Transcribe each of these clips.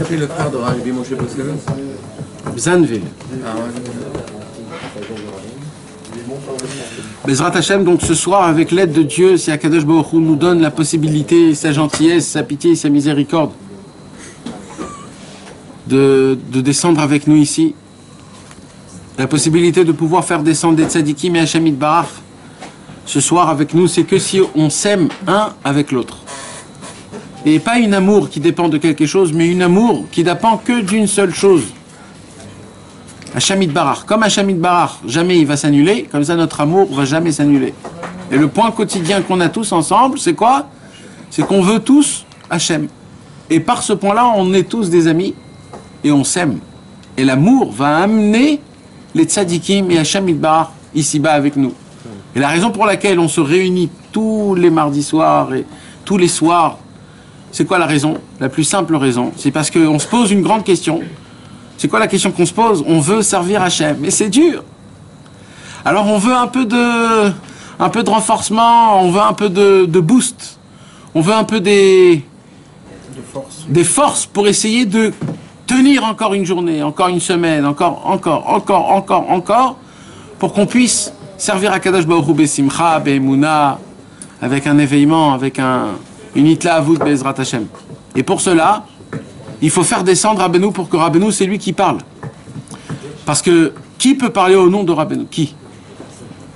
s'appelait le frère de Rabbi Moshe Posleven? Zanvil. Ah ouais. Bezrat Hashem, donc ce soir, avec l'aide de Dieu, si Akadosh Baruch Hu nous donne la possibilité, sa gentillesse, sa pitié, sa miséricorde, de descendre avec nous ici, la possibilité de pouvoir faire descendre des tzadikim et Hashem Yitbarach ce soir avec nous, c'est que si on s'aime un avec l'autre. Et pas une amour qui dépend de quelque chose, mais une amour qui dépend que d'une seule chose. Hashem Yitbarach. Comme Hashem Yitbarach, jamais il va s'annuler, comme ça notre amour va jamais s'annuler. Et le point quotidien qu'on a tous ensemble, c'est quoi? C'est qu'on veut tous Hashem. Et par ce point-là, on est tous des amis et on s'aime. Et l'amour va amener les tzadikim et Hashem Yitbarach ici-bas avec nous. Et la raison pour laquelle on se réunit tous les mardis soirs et tous les soirs, c'est quoi la raison? La plus simple raison, c'est parce qu'on se pose une grande question. C'est quoi la question qu'on se pose? On veut servir Hachem, mais c'est dur. Alors on veut un peu de renforcement, on veut un peu de boost, on veut un peu des forces pour essayer de tenir encore une journée, encore une semaine, encore, pour qu'on puisse servir Akadosh Baruch Hu besimcha, be'emuna, avec un éveillement, avec une itlaavut be'ezrat Hashem. Et pour cela, il faut faire descendre Rabbeinu pour que Rabbeinu, c'est lui qui parle. Parce que qui peut parler au nom de Rabbeinu? Qui?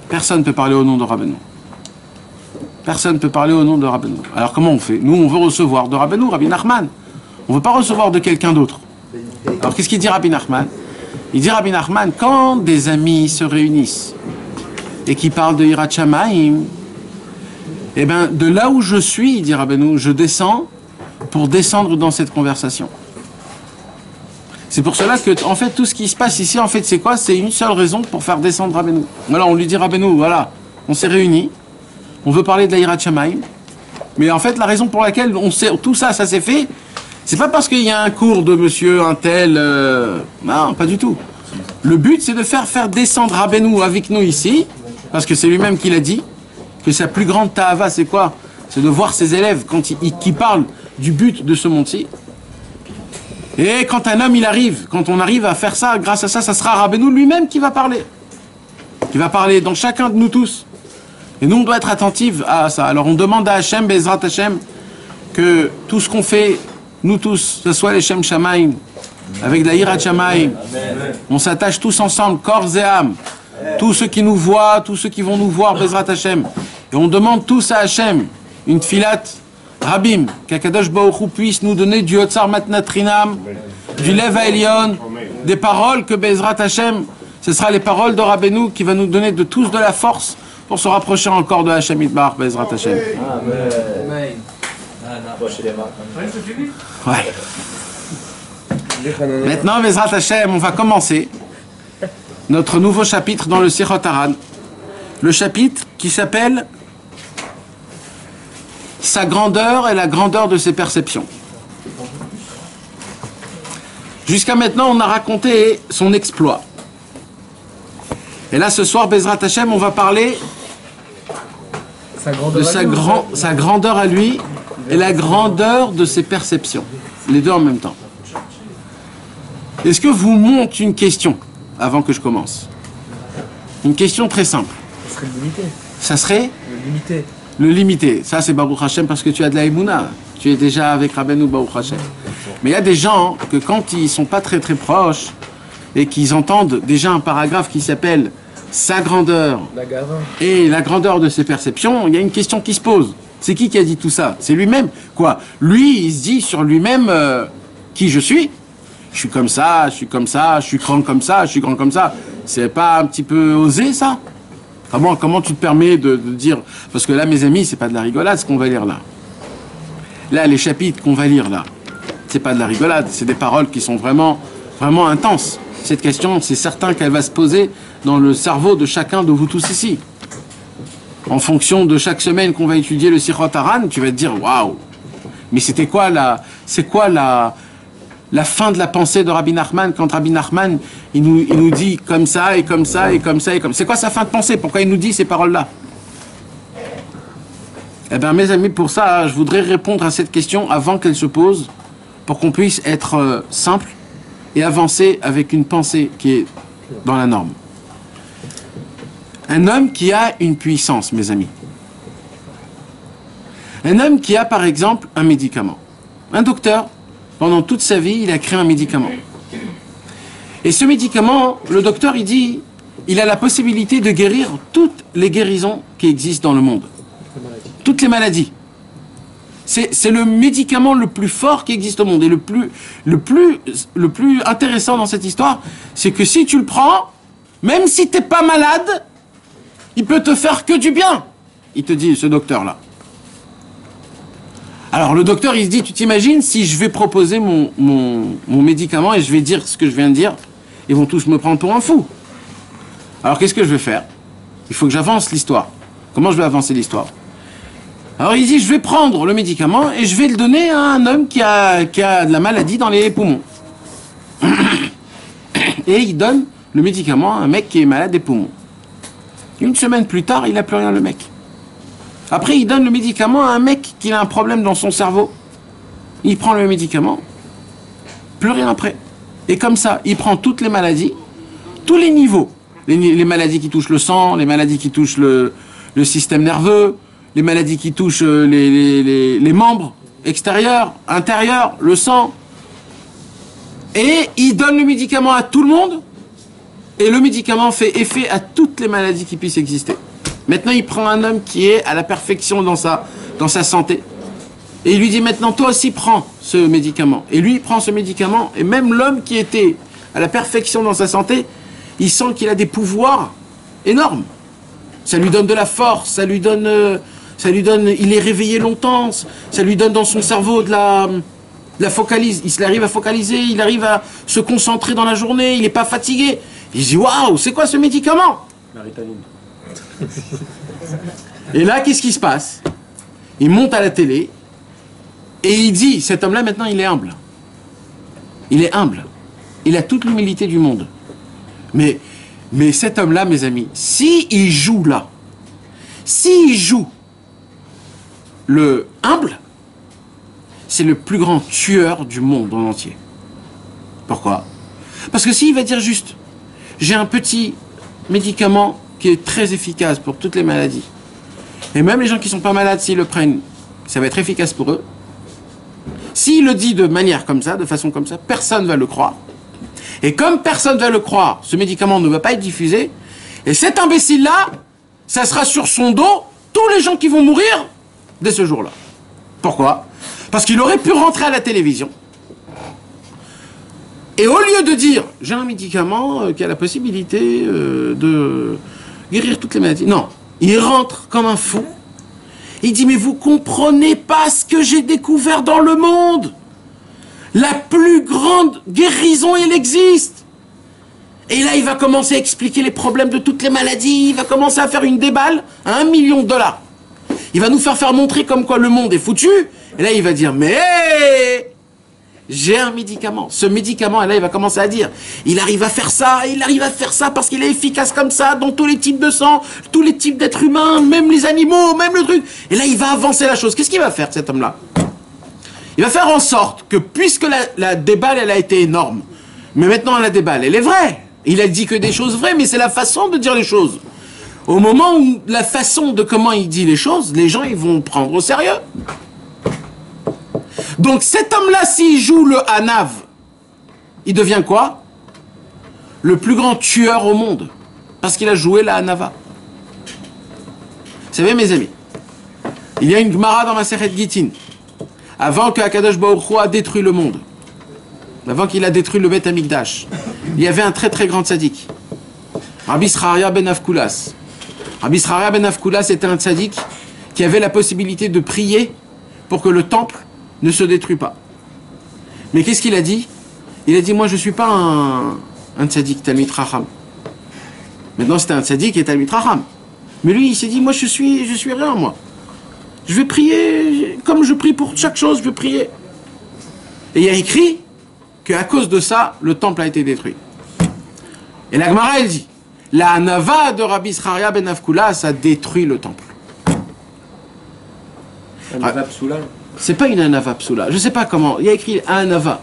Personne ne peut parler au nom de Rabbeinu. Personne ne peut parler au nom de Rabbeinu. Alors comment on fait? Nous, on veut recevoir de Rabbeinu, Rabbi Nachman. On ne veut pas recevoir de quelqu'un d'autre. Alors qu'est-ce qu'il dit Rabbi Nachman? Il dit Rabbi Nachman, quand des amis se réunissent et qui parlent de Yirat Shamayim, eh bien, de là où je suis, dit Rabbeinu, je descends pour descendre dans cette conversation. C'est pour cela que, en fait, tout ce qui se passe ici, en fait, c'est quoi? C'est une seule raison pour faire descendre Rabbeinu. Voilà, on lui dit Rabbeinu, voilà, on s'est réunis, on veut parler de la Yirat Shamayim, mais en fait, la raison pour laquelle tout ça s'est fait, c'est pas parce qu'il y a un cours de monsieur un tel, non, pas du tout. Le but, c'est de faire descendre Rabbeinu avec nous ici, parce que c'est lui-même qui l'a dit, que sa plus grande ta'ava, c'est quoi? C'est de voir ses élèves qui parlent du but de ce monde-ci. Et quand un homme, il arrive, quand on arrive à faire ça, grâce à ça, ça sera Rabbeinu lui-même qui va parler. Qui va parler dans chacun de nous tous. Et nous, on doit être attentifs à ça. Alors on demande à Hachem, Bezrat Hachem, que tout ce qu'on fait, nous tous, ce soit les Shem Shamayim, avec la Yirat Shamayim, on s'attache tous ensemble, corps et âme. Tous ceux qui nous voient, tous ceux qui vont nous voir, Bezrat Hachem. Et on demande tous à Hachem une filat Rabim, qu'Akadosh Baruch Hu puisse nous donner du Otsar Matnat Rinam, du Lev Elyon, des paroles que Bezrat Hachem, ce sera les paroles de Rabbeinu qui va nous donner de tous de la force pour se rapprocher encore de Hachem Yitbarach, Bezrat Hachem. Amen. Ouais. Maintenant, Bezrat Hachem, on va commencer notre nouveau chapitre dans le Sichot Haran. Le chapitre qui s'appelle sa grandeur et la grandeur de ses perceptions. Jusqu'à maintenant, on a raconté son exploit. Et là, ce soir, Bezrat Hachem, on va parler de sa grandeur à lui et la grandeur de ses perceptions. Les deux en même temps. Est-ce que vous monte une question avant que je commence? Une question très simple. Ça serait limité. Ça serait Limité. Le limité, ça c'est Baruch Hashem parce que tu as de la Emouna. Tu es déjà avec Rabbeinu Baruch Hashem. Mais il y a des gens que quand ils sont pas très très proches et qu'ils entendent déjà un paragraphe qui s'appelle sa grandeur et la grandeur de ses perceptions, il y a une question qui se pose. C'est qui a dit tout ça? C'est lui-même. Quoi? Lui, il se dit sur lui-même qui je suis. Je suis comme ça, je suis comme ça, je suis grand comme ça, je suis grand comme ça. C'est pas un petit peu osé ça? Comment tu te permets de dire... Parce que là, mes amis, c'est pas de la rigolade ce qu'on va lire là. Là, les chapitres qu'on va lire là, c'est pas de la rigolade, c'est des paroles qui sont vraiment, vraiment intenses. Cette question, c'est certain qu'elle va se poser dans le cerveau de chacun de vous tous ici. En fonction de chaque semaine qu'on va étudier le Sichot Haran, tu vas te dire, waouh! Mais c'était quoi la fin de la pensée de Rabbi Nachman, quand Rabbi Nachman, il nous dit comme ça, et comme ça, et comme ça, et comme ça. C'est quoi sa fin de pensée? Pourquoi il nous dit ces paroles-là? Eh bien, mes amis, pour ça, je voudrais répondre à cette question avant qu'elle se pose pour qu'on puisse être simple et avancer avec une pensée qui est dans la norme. Un homme qui a une puissance, mes amis. Un homme qui a, par exemple, un médicament. Un docteur, pendant toute sa vie, il a créé un médicament. Et ce médicament, le docteur, il dit, il a la possibilité de guérir toutes les guérisons qui existent dans le monde. Toutes les maladies. C'est le médicament le plus fort qui existe au monde. Et le plus intéressant dans cette histoire, c'est que si tu le prends, même si tu n'es pas malade, il peut te faire que du bien. Il te dit, ce docteur-là. Alors le docteur, il se dit, tu t'imagines si je vais proposer mon médicament et je vais dire ce que je viens de dire, ils vont tous me prendre pour un fou. Alors qu'est-ce que je vais faire? Il faut que j'avance l'histoire. Comment je vais avancer l'histoire? Alors il dit, je vais prendre le médicament et je vais le donner à un homme qui a de la maladie dans les poumons. Et il donne le médicament à un mec qui est malade des poumons. Une semaine plus tard, il n'a plus rien, le mec. Après, il donne le médicament à un mec qui a un problème dans son cerveau. Il prend le médicament, plus rien après. Et comme ça, il prend toutes les maladies, tous les niveaux. Les maladies qui touchent le sang, les maladies qui touchent le système nerveux, les maladies qui touchent les membres extérieurs, intérieurs, le sang. Et il donne le médicament à tout le monde. Et le médicament fait effet à toutes les maladies qui puissent exister. Maintenant, il prend un homme qui est à la perfection dans sa santé. Et il lui dit, maintenant, toi aussi, prends ce médicament. Et lui, il prend ce médicament. Et même l'homme qui était à la perfection dans sa santé, il sent qu'il a des pouvoirs énormes. Ça lui donne de la force, ça lui donne, il est réveillé longtemps, ça lui donne dans son cerveau de la focalise. Il arrive à focaliser, il arrive à se concentrer dans la journée, il n'est pas fatigué. Il dit, waouh, c'est quoi ce médicament? La Ritaline. Et là, qu'est-ce qui se passe? Il monte à la télé et il dit, cet homme-là, maintenant, il est humble. Il est humble. Il a toute l'humilité du monde. Mais cet homme-là, mes amis, s'il joue là, s'il joue le humble, c'est le plus grand tueur du monde en entier. Pourquoi? Parce que s'il va dire juste, j'ai un petit médicament qui est très efficace pour toutes les maladies, et même les gens qui ne sont pas malades, s'ils le prennent, ça va être efficace pour eux. S'il le dit de manière comme ça, de façon comme ça, personne ne va le croire. Et comme personne ne va le croire, ce médicament ne va pas être diffusé, et cet imbécile-là, ça sera sur son dos tous les gens qui vont mourir dès ce jour-là. Pourquoi? Parce qu'il aurait pu rentrer à la télévision, et au lieu de dire, j'ai un médicament qui a la possibilité de guérir toutes les maladies, non, il rentre comme un fou. Il dit, mais vous comprenez pas ce que j'ai découvert dans le monde. La plus grande guérison, elle existe. Et là, il va commencer à expliquer les problèmes de toutes les maladies. Il va commencer à faire une déballe à $1 million. Il va nous faire montrer comme quoi le monde est foutu. Et là, il va dire, mais j'ai un médicament. Ce médicament, et là, il va commencer à dire, il arrive à faire ça parce qu'il est efficace comme ça dans tous les types de sang, tous les types d'êtres humains, même les animaux, même le truc. Et là, il va avancer la chose. Qu'est-ce qu'il va faire, cet homme-là? Il va faire en sorte que, puisque la déballe, elle a été énorme, mais maintenant, la déballe, elle est vraie. Il a dit que des choses vraies, mais c'est la façon de dire les choses. Au moment où la façon de comment il dit les choses, les gens, ils vont prendre au sérieux. Donc cet homme-là, s'il joue le Hanav, il devient quoi? Le plus grand tueur au monde. Parce qu'il a joué la Hanava. Vous savez, mes amis, il y a une Gemara dans Masechet Gittin. Avant que Akadosh Baruch Hu a détruit le monde, avant qu'il a détruit le Beth Amikdash, il y avait un très très grand tzaddik, Rabbi Sraria ben Avkulas. Rabbi Sraria ben Avkulas était un tzaddik qui avait la possibilité de prier pour que le temple ne se détruit pas. Mais qu'est-ce qu'il a dit? Il a dit, moi je ne suis pas un tzaddik Talmid Chacham. Maintenant c'était un tzaddik et Talmid Chacham. Mais lui il s'est dit, moi je suis rien moi. Je vais prier, comme je prie pour chaque chose, je vais prier. Et il y a écrit qu'à cause de ça, le temple a été détruit. Et la Gemara elle dit, la Hanava de Rabbi Sraria ben Avkulas a détruit le temple. Hanava Psoula. c'est pas une anava psoula. Je sais pas comment. Il y a écrit anava.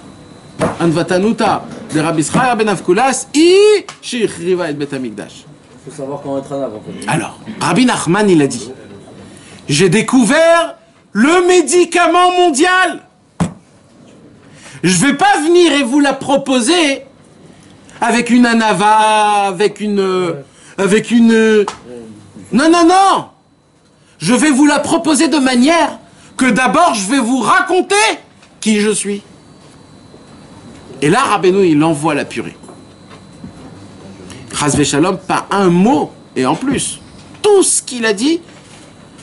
Anvatanuta de Rabbi Israël ben Avkulas i shechriva et Bet Hamikdash. Il faut savoir comment être un ave en fait. Alors, Rabbi Nachman, il a dit, j'ai découvert le médicament mondial. Je vais pas venir et vous la proposer avec une anava, avec une... Non, non, non. Je vais vous la proposer de manière que d'abord je vais vous raconter qui je suis. Et là, Rabbeinu, il envoie la purée. Chas v'shalom, pas un mot, et en plus, tout ce qu'il a dit,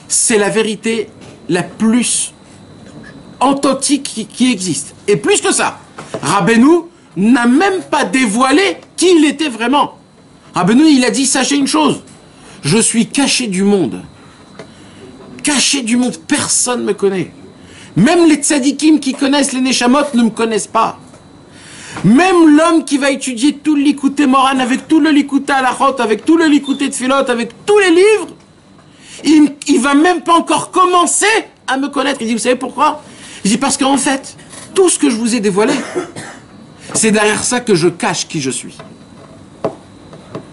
c'est la vérité la plus authentique qui existe. Et plus que ça, Rabbeinu n'a même pas dévoilé qui il était vraiment. Rabbeinu, il a dit, sachez une chose, je suis caché du monde. Caché du monde, personne ne me connaît. Même les tzadikim qui connaissent les neshamot ne me connaissent pas. Même l'homme qui va étudier tout le Likouté Moran, avec tout le Likouté Halachot, avec tout le Likouté Tfilot, avec tous les livres, il va même pas encore commencer à me connaître. Il dit, vous savez pourquoi? Il dit, parce qu'en fait, tout ce que je vous ai dévoilé, c'est derrière ça que je cache qui je suis.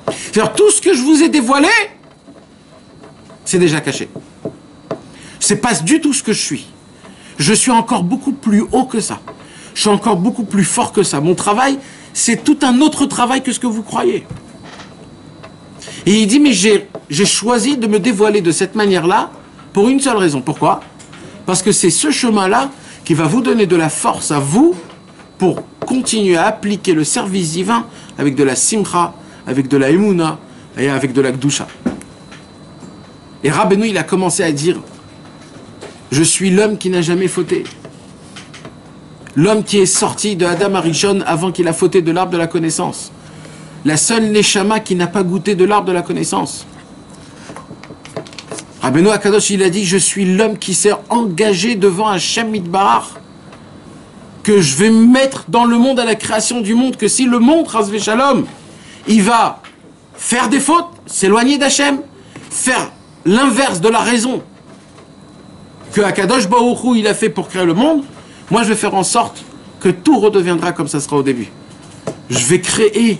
C'est-à-dire, tout ce que je vous ai dévoilé, c'est déjà caché. C'est pas du tout ce que je suis. Je suis encore beaucoup plus haut que ça. Je suis encore beaucoup plus fort que ça. Mon travail, c'est tout un autre travail que ce que vous croyez. Et il dit, mais j'ai choisi de me dévoiler de cette manière-là pour une seule raison. Pourquoi? Parce que c'est ce chemin-là qui va vous donner de la force à vous pour continuer à appliquer le service divin avec de la simcha, avec de la emuna et avec de la gdusha. Et Rabbeinu, il a commencé à dire, je suis l'homme qui n'a jamais fauté. L'homme qui est sorti de Adam Arishon avant qu'il a fauté de l'arbre de la connaissance. La seule neshama qui n'a pas goûté de l'arbre de la connaissance. Rabbeinu Akadosh, il a dit, je suis l'homme qui s'est engagé devant Hashem Midbarach, que je vais mettre dans le monde à la création du monde, que si le monde, Chas v'Shalom, il va faire des fautes, s'éloigner d'Hachem, faire l'inverse de la raison que Akadosh Baruch Hu, il a fait pour créer le monde, moi je vais faire en sorte que tout redeviendra comme ça sera au début. Je vais créer,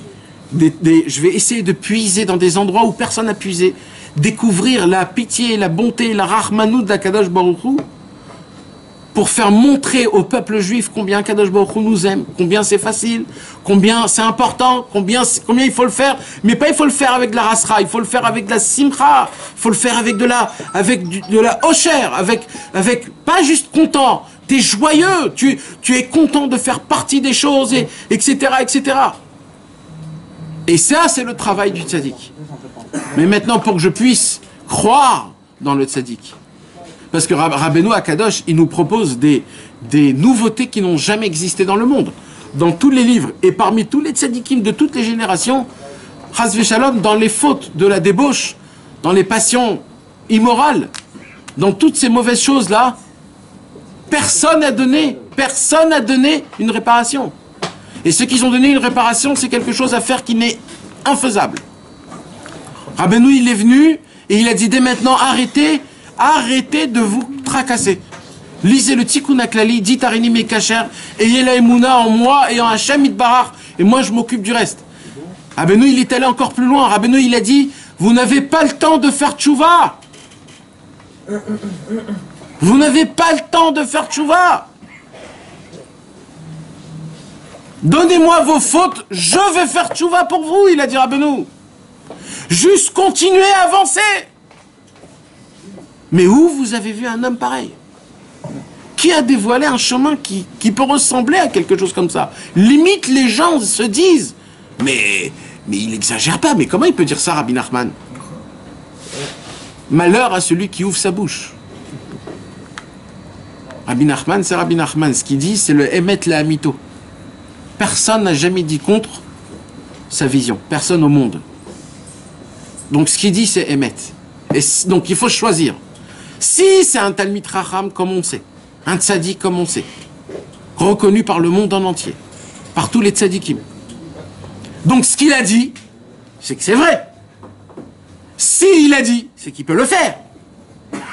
je vais essayer de puiser dans des endroits où personne n'a puisé, découvrir la pitié, la bonté, la rahmanout d'Akadosh Baruch Hu, pour faire montrer au peuple juif combien Akadosh Baruch Hu nous aime, combien c'est facile, combien c'est important, combien il faut le faire, mais pas il faut le faire avec de la rasra, il faut le faire avec de la simcha, il faut le faire avec de la osher, avec pas juste content, t'es joyeux, tu es content de faire partie des choses, etc., etc. Et ça, c'est le travail du tzaddik. Mais maintenant, pour que je puisse croire dans le tzaddik, parce que Rabbeinu Akadosh, il nous propose des nouveautés qui n'ont jamais existé dans le monde. Dans tous les livres, et parmi tous les tzadikim de toutes les générations, Chas v'Shalom, dans les fautes de la débauche, dans les passions immorales, dans toutes ces mauvaises choses-là, personne n'a donné une réparation. Et ceux qui ont donné une réparation, c'est quelque chose à faire qui n'est infaisable. Rabbeinu, il est venu, et il a dit dès maintenant, arrêtez de vous tracasser. Lisez le Tikkun HaKlali, dites Arini Mekacher, ayez la Emouna en moi et en Hashem Itbarach, et moi je m'occupe du reste. Rabbeinu, il est allé encore plus loin. Rabbeinu, il a dit, vous n'avez pas le temps de faire tchouva. Vous n'avez pas le temps de faire tchouva. Donnez-moi vos fautes, je vais faire tchouva pour vous, il a dit Rabbeinu. Juste continuez à avancer. Mais où vous avez vu un homme pareil? Qui a dévoilé un chemin qui peut ressembler à quelque chose comme ça? Limite, les gens se disent, mais il n'exagère pas, mais comment il peut dire ça, Rabbi Nachman? Malheur à celui qui ouvre sa bouche. Rabbi Nachman, c'est Rabbi Nachman. Ce qu'il dit, c'est le Emet la Amito. Personne n'a jamais dit contre sa vision. Personne au monde. Donc ce qu'il dit, c'est Emet. Et donc il faut choisir. Si c'est un Talmid Chacham, comme on sait, un tzaddik comme on sait, reconnu par le monde en entier, par tous les tzaddikim. Donc ce qu'il a dit, c'est que c'est vrai. S'il a dit, c'est qu'il peut le faire.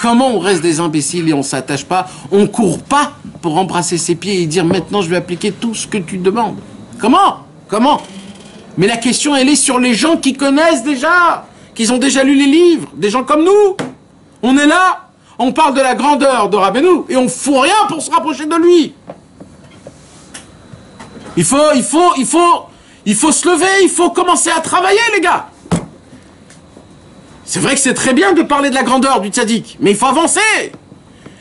comment on reste des imbéciles et on s'attache pas, on court pas pour embrasser ses pieds et dire maintenant je vais appliquer tout ce que tu demandes. Comment? Mais la question elle est sur les gens qui connaissent déjà, qui ont déjà lu les livres, des gens comme nous. On est là, on parle de la grandeur de Rabbeinu et on fout rien pour se rapprocher de lui. Il faut se lever, il faut commencer à travailler les gars. C'est vrai que c'est très bien de parler de la grandeur du tzaddik, mais il faut avancer.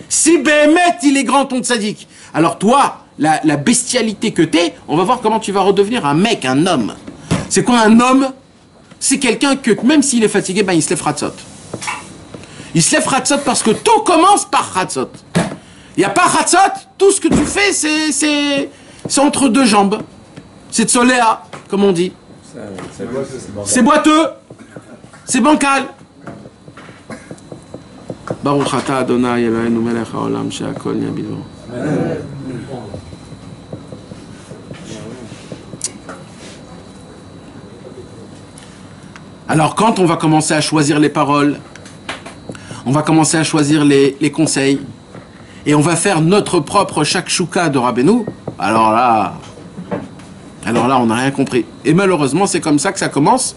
Si Béhémet, il est grand ton tzaddik, alors toi, la bestialité que t'es, on va voir comment tu vas redevenir un mec, un homme. C'est quoi un homme? C'est quelqu'un que, même s'il est fatigué, ben il se lève Hatzot. Il se lève Hatzot parce que tout commence par Hatzot. Il n'y a pas Hatzot, tout ce que tu fais, c'est entre deux jambes. C'est tsoléa, comme on dit. C'est boiteux. C'est bancal. Baruch ata Adonai Eloheinu melech haolam she'akol nהיה bidvaro. Alors quand on va commencer à choisir les paroles, on va commencer à choisir les conseils, et on va faire notre propre shakshuka de Rabbeinu, alors là, on n'a rien compris. Et malheureusement, c'est comme ça que ça commence.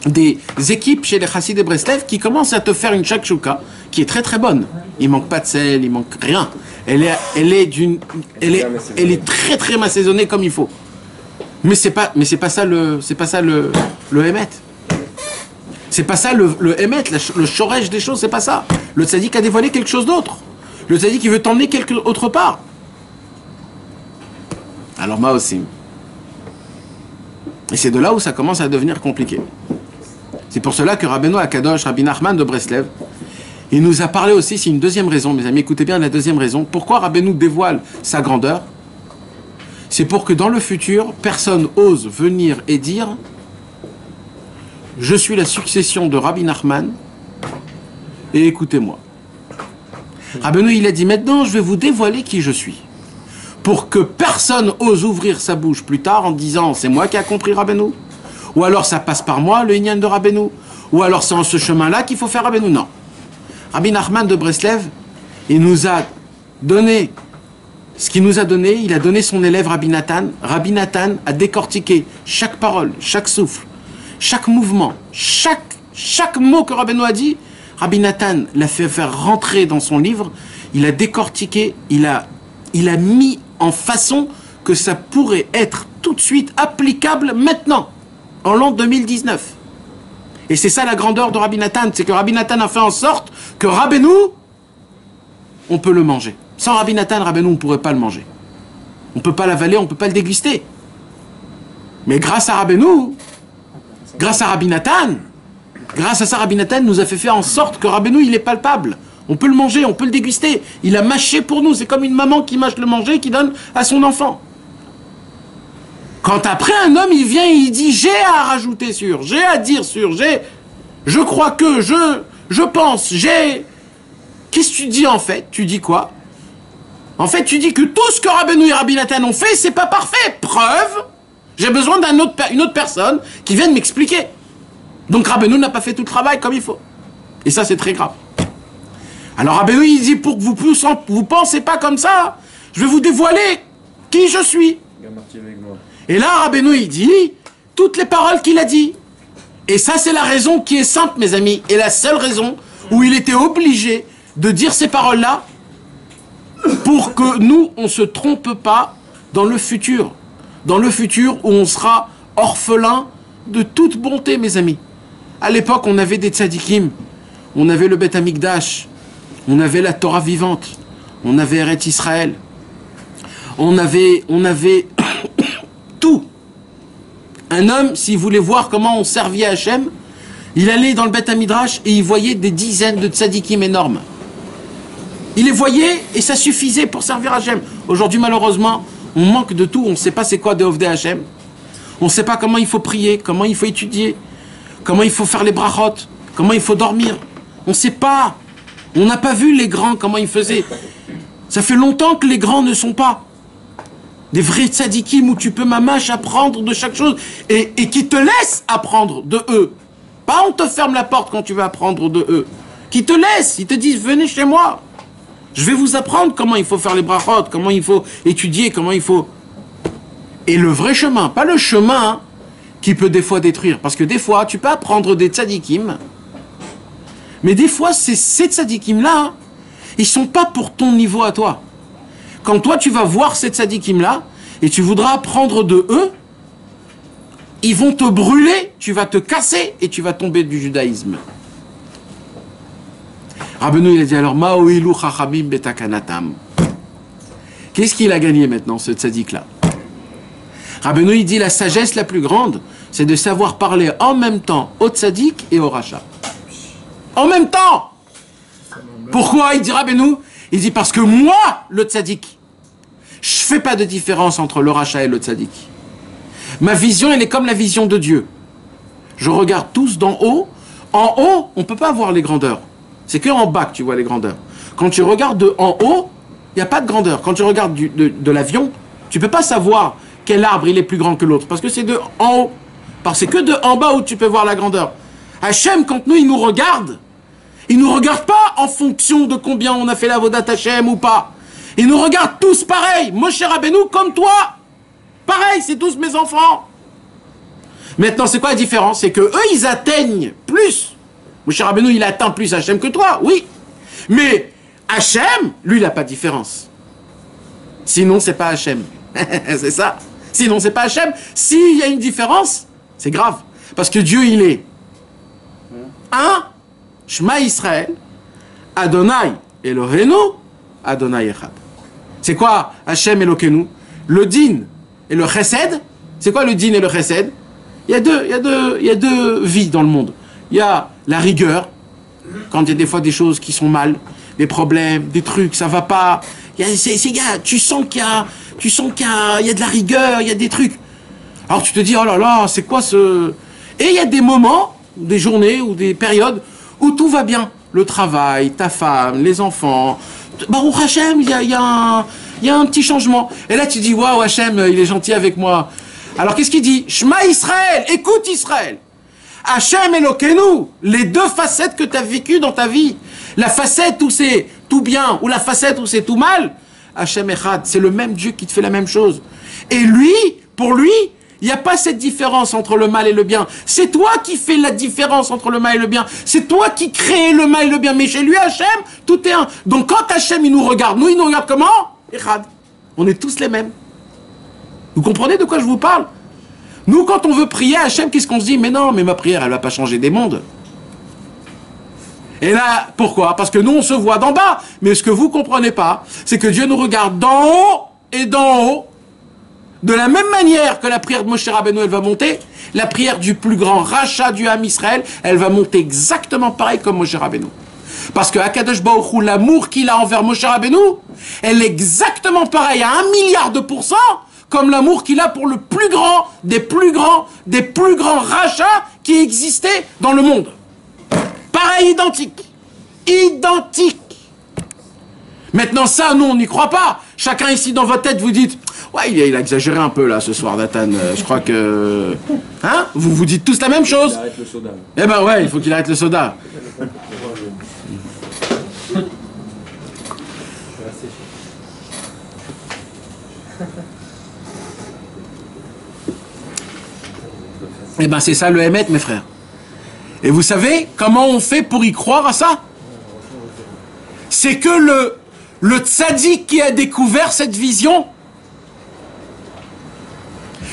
Des équipes chez les Chassidés de Breslev qui commencent à te faire une shakshuka qui est très très bonne. Il manque pas de sel, il manque rien. Elle est très très assaisonnée comme il faut. Mais c'est pas ça le émet. C'est pas ça le émet, le shoresh des choses, c'est pas ça. Le tzaddik a dévoilé quelque chose d'autre. Le tzaddik il veut t'emmener quelque autre part. Alors moi aussi. Et c'est de là où ça commence à devenir compliqué. C'est pour cela que Rabbeinu Akadosh, Rabbi Nachman de Breslev, il nous a parlé aussi, c'est une deuxième raison, mes amis, écoutez bien la deuxième raison. Pourquoi Rabbeinu dévoile sa grandeur? C'est pour que dans le futur, personne ose venir et dire « Je suis la succession de Rabbi Nachman et écoutez-moi ». Rabbeinu, il a dit « Maintenant, je vais vous dévoiler qui je suis ». Pour que personne ose ouvrir sa bouche plus tard en disant « C'est moi qui a compris Rabbeinu ». Ou alors ça passe par moi, le Inyan de Rabbeinu. Ou alors c'est en ce chemin-là qu'il faut faire Rabbeinu. Non. Rabbi Nachman de Breslev, il nous a donné ce qu'il nous a donné. Il a donné son élève Rabbi Nathan. Rabbi Nathan a décortiqué chaque parole, chaque souffle, chaque mouvement, chaque mot que Rabbeinu a dit. Rabbi Nathan l'a fait faire rentrer dans son livre. Il a décortiqué, il a mis en façon que ça pourrait être tout de suite applicable maintenant. En l'an 2019. Et c'est ça la grandeur de Rabbi Nathan, c'est que Rabbi Nathan a fait en sorte que Rabbeinu, on peut le manger. Sans Rabbi Nathan, Rabbeinu, on ne pourrait pas le manger. On ne peut pas l'avaler, on ne peut pas le déguster. Mais grâce à Rabbeinu, grâce à Rabbi Nathan, grâce à ça, Rabbi Nathan nous a fait faire en sorte que Rabbeinu, il est palpable. On peut le manger, on peut le déguster. Il a mâché pour nous, c'est comme une maman qui mâche le manger et qui donne à son enfant. Quand après un homme il vient et il dit j'ai à rajouter sur, j'ai à dire sur, je crois que, je pense, j'ai... Qu'est-ce que tu dis en fait? Tu dis quoi? En fait tu dis que tout ce que Rabbeinu et Rabbi Nathan ont fait c'est pas parfait. Preuve, j'ai besoin d'une autre personne qui vienne m'expliquer. Donc Rabbeinu n'a pas fait tout le travail comme il faut. Et ça c'est très grave. Alors Rabbeinu il dit pour que vous pensez pas comme ça, je vais vous dévoiler qui je suis. Et là, Rabbeinu, il dit toutes les paroles qu'il a dit. Et ça, c'est la raison qui est simple, mes amis. Et la seule raison où il était obligé de dire ces paroles-là pour que nous, on ne se trompe pas dans le futur. Dans le futur où on sera orphelin de toute bonté, mes amis. À l'époque, on avait des tzadikim. On avait le Beth Amikdash. On avait la Torah vivante. On avait Eretz Israël. On avait tout. Un homme, s'il voulait voir comment on servait à Hachem, il allait dans le Beth Midrash et il voyait des dizaines de tzadikim énormes. Il les voyait et ça suffisait pour servir Hachem. Aujourd'hui, malheureusement, on manque de tout. On ne sait pas c'est quoi de Ovdei Hachem. On ne sait pas comment il faut prier, comment il faut étudier, comment il faut faire les brachot, comment il faut dormir. On ne sait pas. On n'a pas vu les grands, comment ils faisaient. Ça fait longtemps que les grands ne sont pas. Des vrais tzadikim où tu peux mamache apprendre de chaque chose et qui te laissent apprendre de eux. Pas on te ferme la porte quand tu veux apprendre de eux. qui te laissent, ils te disent venez chez moi. Je vais vous apprendre comment il faut faire les brachot, comment il faut étudier, comment il faut... Et le vrai chemin, pas le chemin qui peut des fois détruire. Parce que des fois, tu peux apprendre des tzadikim, mais des fois, ces tzadikim-là, ils sont pas pour ton niveau à toi. Quand toi, tu vas voir ces tzadikim-là, et tu voudras apprendre de eux, ils vont te brûler, tu vas te casser, et tu vas tomber du judaïsme. Rabbeinu, il a dit alors, Ma'oilu chachamim betakanatam. Qu'est-ce qu'il a gagné maintenant, ce tzaddik-là? Rabbeinu, il dit la sagesse la plus grande, c'est de savoir parler en même temps au tzaddik et au rachat. En même temps! Pourquoi? Il dit Rabbeinu, il dit parce que moi, le tzaddik, je fais pas de différence entre le rachat et le tzaddik. Ma vision, elle est comme la vision de Dieu. Je regarde tous d'en haut. En haut, on peut pas voir les grandeurs. C'est qu'en bas que tu vois les grandeurs. Quand tu regardes de en haut, il n'y a pas de grandeur. Quand tu regardes de l'avion, tu peux pas savoir quel arbre il est plus grand que l'autre. Parce que c'est de en haut. Parce que c'est que de en bas où tu peux voir la grandeur. Hachem, quand il nous regarde pas en fonction de combien on a fait la Vodat Hachem ou pas. Il nous regarde tous pareil. Moshe Rabbeinu comme toi. Pareil, c'est tous mes enfants. Maintenant, c'est quoi la différence? C'est que eux, ils atteignent plus. Moshe Rabbeinu, il atteint plus Hachem que toi, oui. Mais Hachem, lui, il n'a pas de différence. Sinon, c'est pas Hachem. C'est ça. Sinon, c'est pas Hachem. S'il y a une différence, c'est grave. Parce que Dieu, il est un, Shema Israël, Adonai Eloheinu, Adonai Echad. C'est quoi Hachem Elokeinu? Le din et le chesed. C'est quoi le din et le chesed? Il y a deux vies dans le monde. Il y a la rigueur, quand il y a des fois des choses qui sont mal, des problèmes, des trucs, ça va pas. Tu sens qu'il y a de la rigueur, il y a des trucs. Alors tu te dis, oh là là, c'est quoi ce... Et il y a des moments, des journées ou des périodes où tout va bien. Le travail, ta femme, les enfants. Baruch Hashem, il y a un petit changement. Et là tu dis, waouh, Hashem, il est gentil avec moi. Alors qu'est-ce qu'il dit? Shema Israël, écoute Israël. Hachem Elokeinu, les deux facettes que tu as vécues dans ta vie. La facette où c'est tout bien, ou la facette où c'est tout mal. Hachem Echad, c'est le même Dieu qui te fait la même chose. Et lui, pour lui, il n'y a pas cette différence entre le mal et le bien. C'est toi qui fais la différence entre le mal et le bien. C'est toi qui crée le mal et le bien. Mais chez lui, Hachem, tout est un. Donc quand Hachem, il nous regarde, nous, il nous regarde comment? Echad. On est tous les mêmes. Vous comprenez de quoi je vous parle? Nous, quand on veut prier à Hachem, qu'est-ce qu'on se dit? Mais non, mais ma prière, elle ne va pas changer des mondes. Et là, pourquoi? Parce que nous, on se voit d'en bas. Mais ce que vous ne comprenez pas, c'est que Dieu nous regarde d'en haut et d'en haut. De la même manière que la prière de Moshe Rabbeinu, elle va monter, la prière du plus grand rachat du Ham Israël, elle va monter exactement pareil comme Moshe Rabbeinu. Parce que Akadosh Baruch Hu, l'amour qu'il a envers Moshe Rabbeinu, elle est exactement pareille à 1 milliard de pourcents comme l'amour qu'il a pour le plus grand des plus grands rachats qui existaient dans le monde. Pareil, identique. Identique. Maintenant, ça, nous, on n'y croit pas. Chacun ici, dans votre tête, vous dites, ouais, il a exagéré un peu, là, ce soir, Nathan. Je crois que... Hein? Vous vous dites tous la même chose. Il arrête le soda. Eh ben ouais, il faut qu'il arrête le soda. Eh ben c'est ça le Hémet, mes frères. Et vous savez comment on fait pour y croire à ça? C'est que le tzaddik qui a découvert cette vision,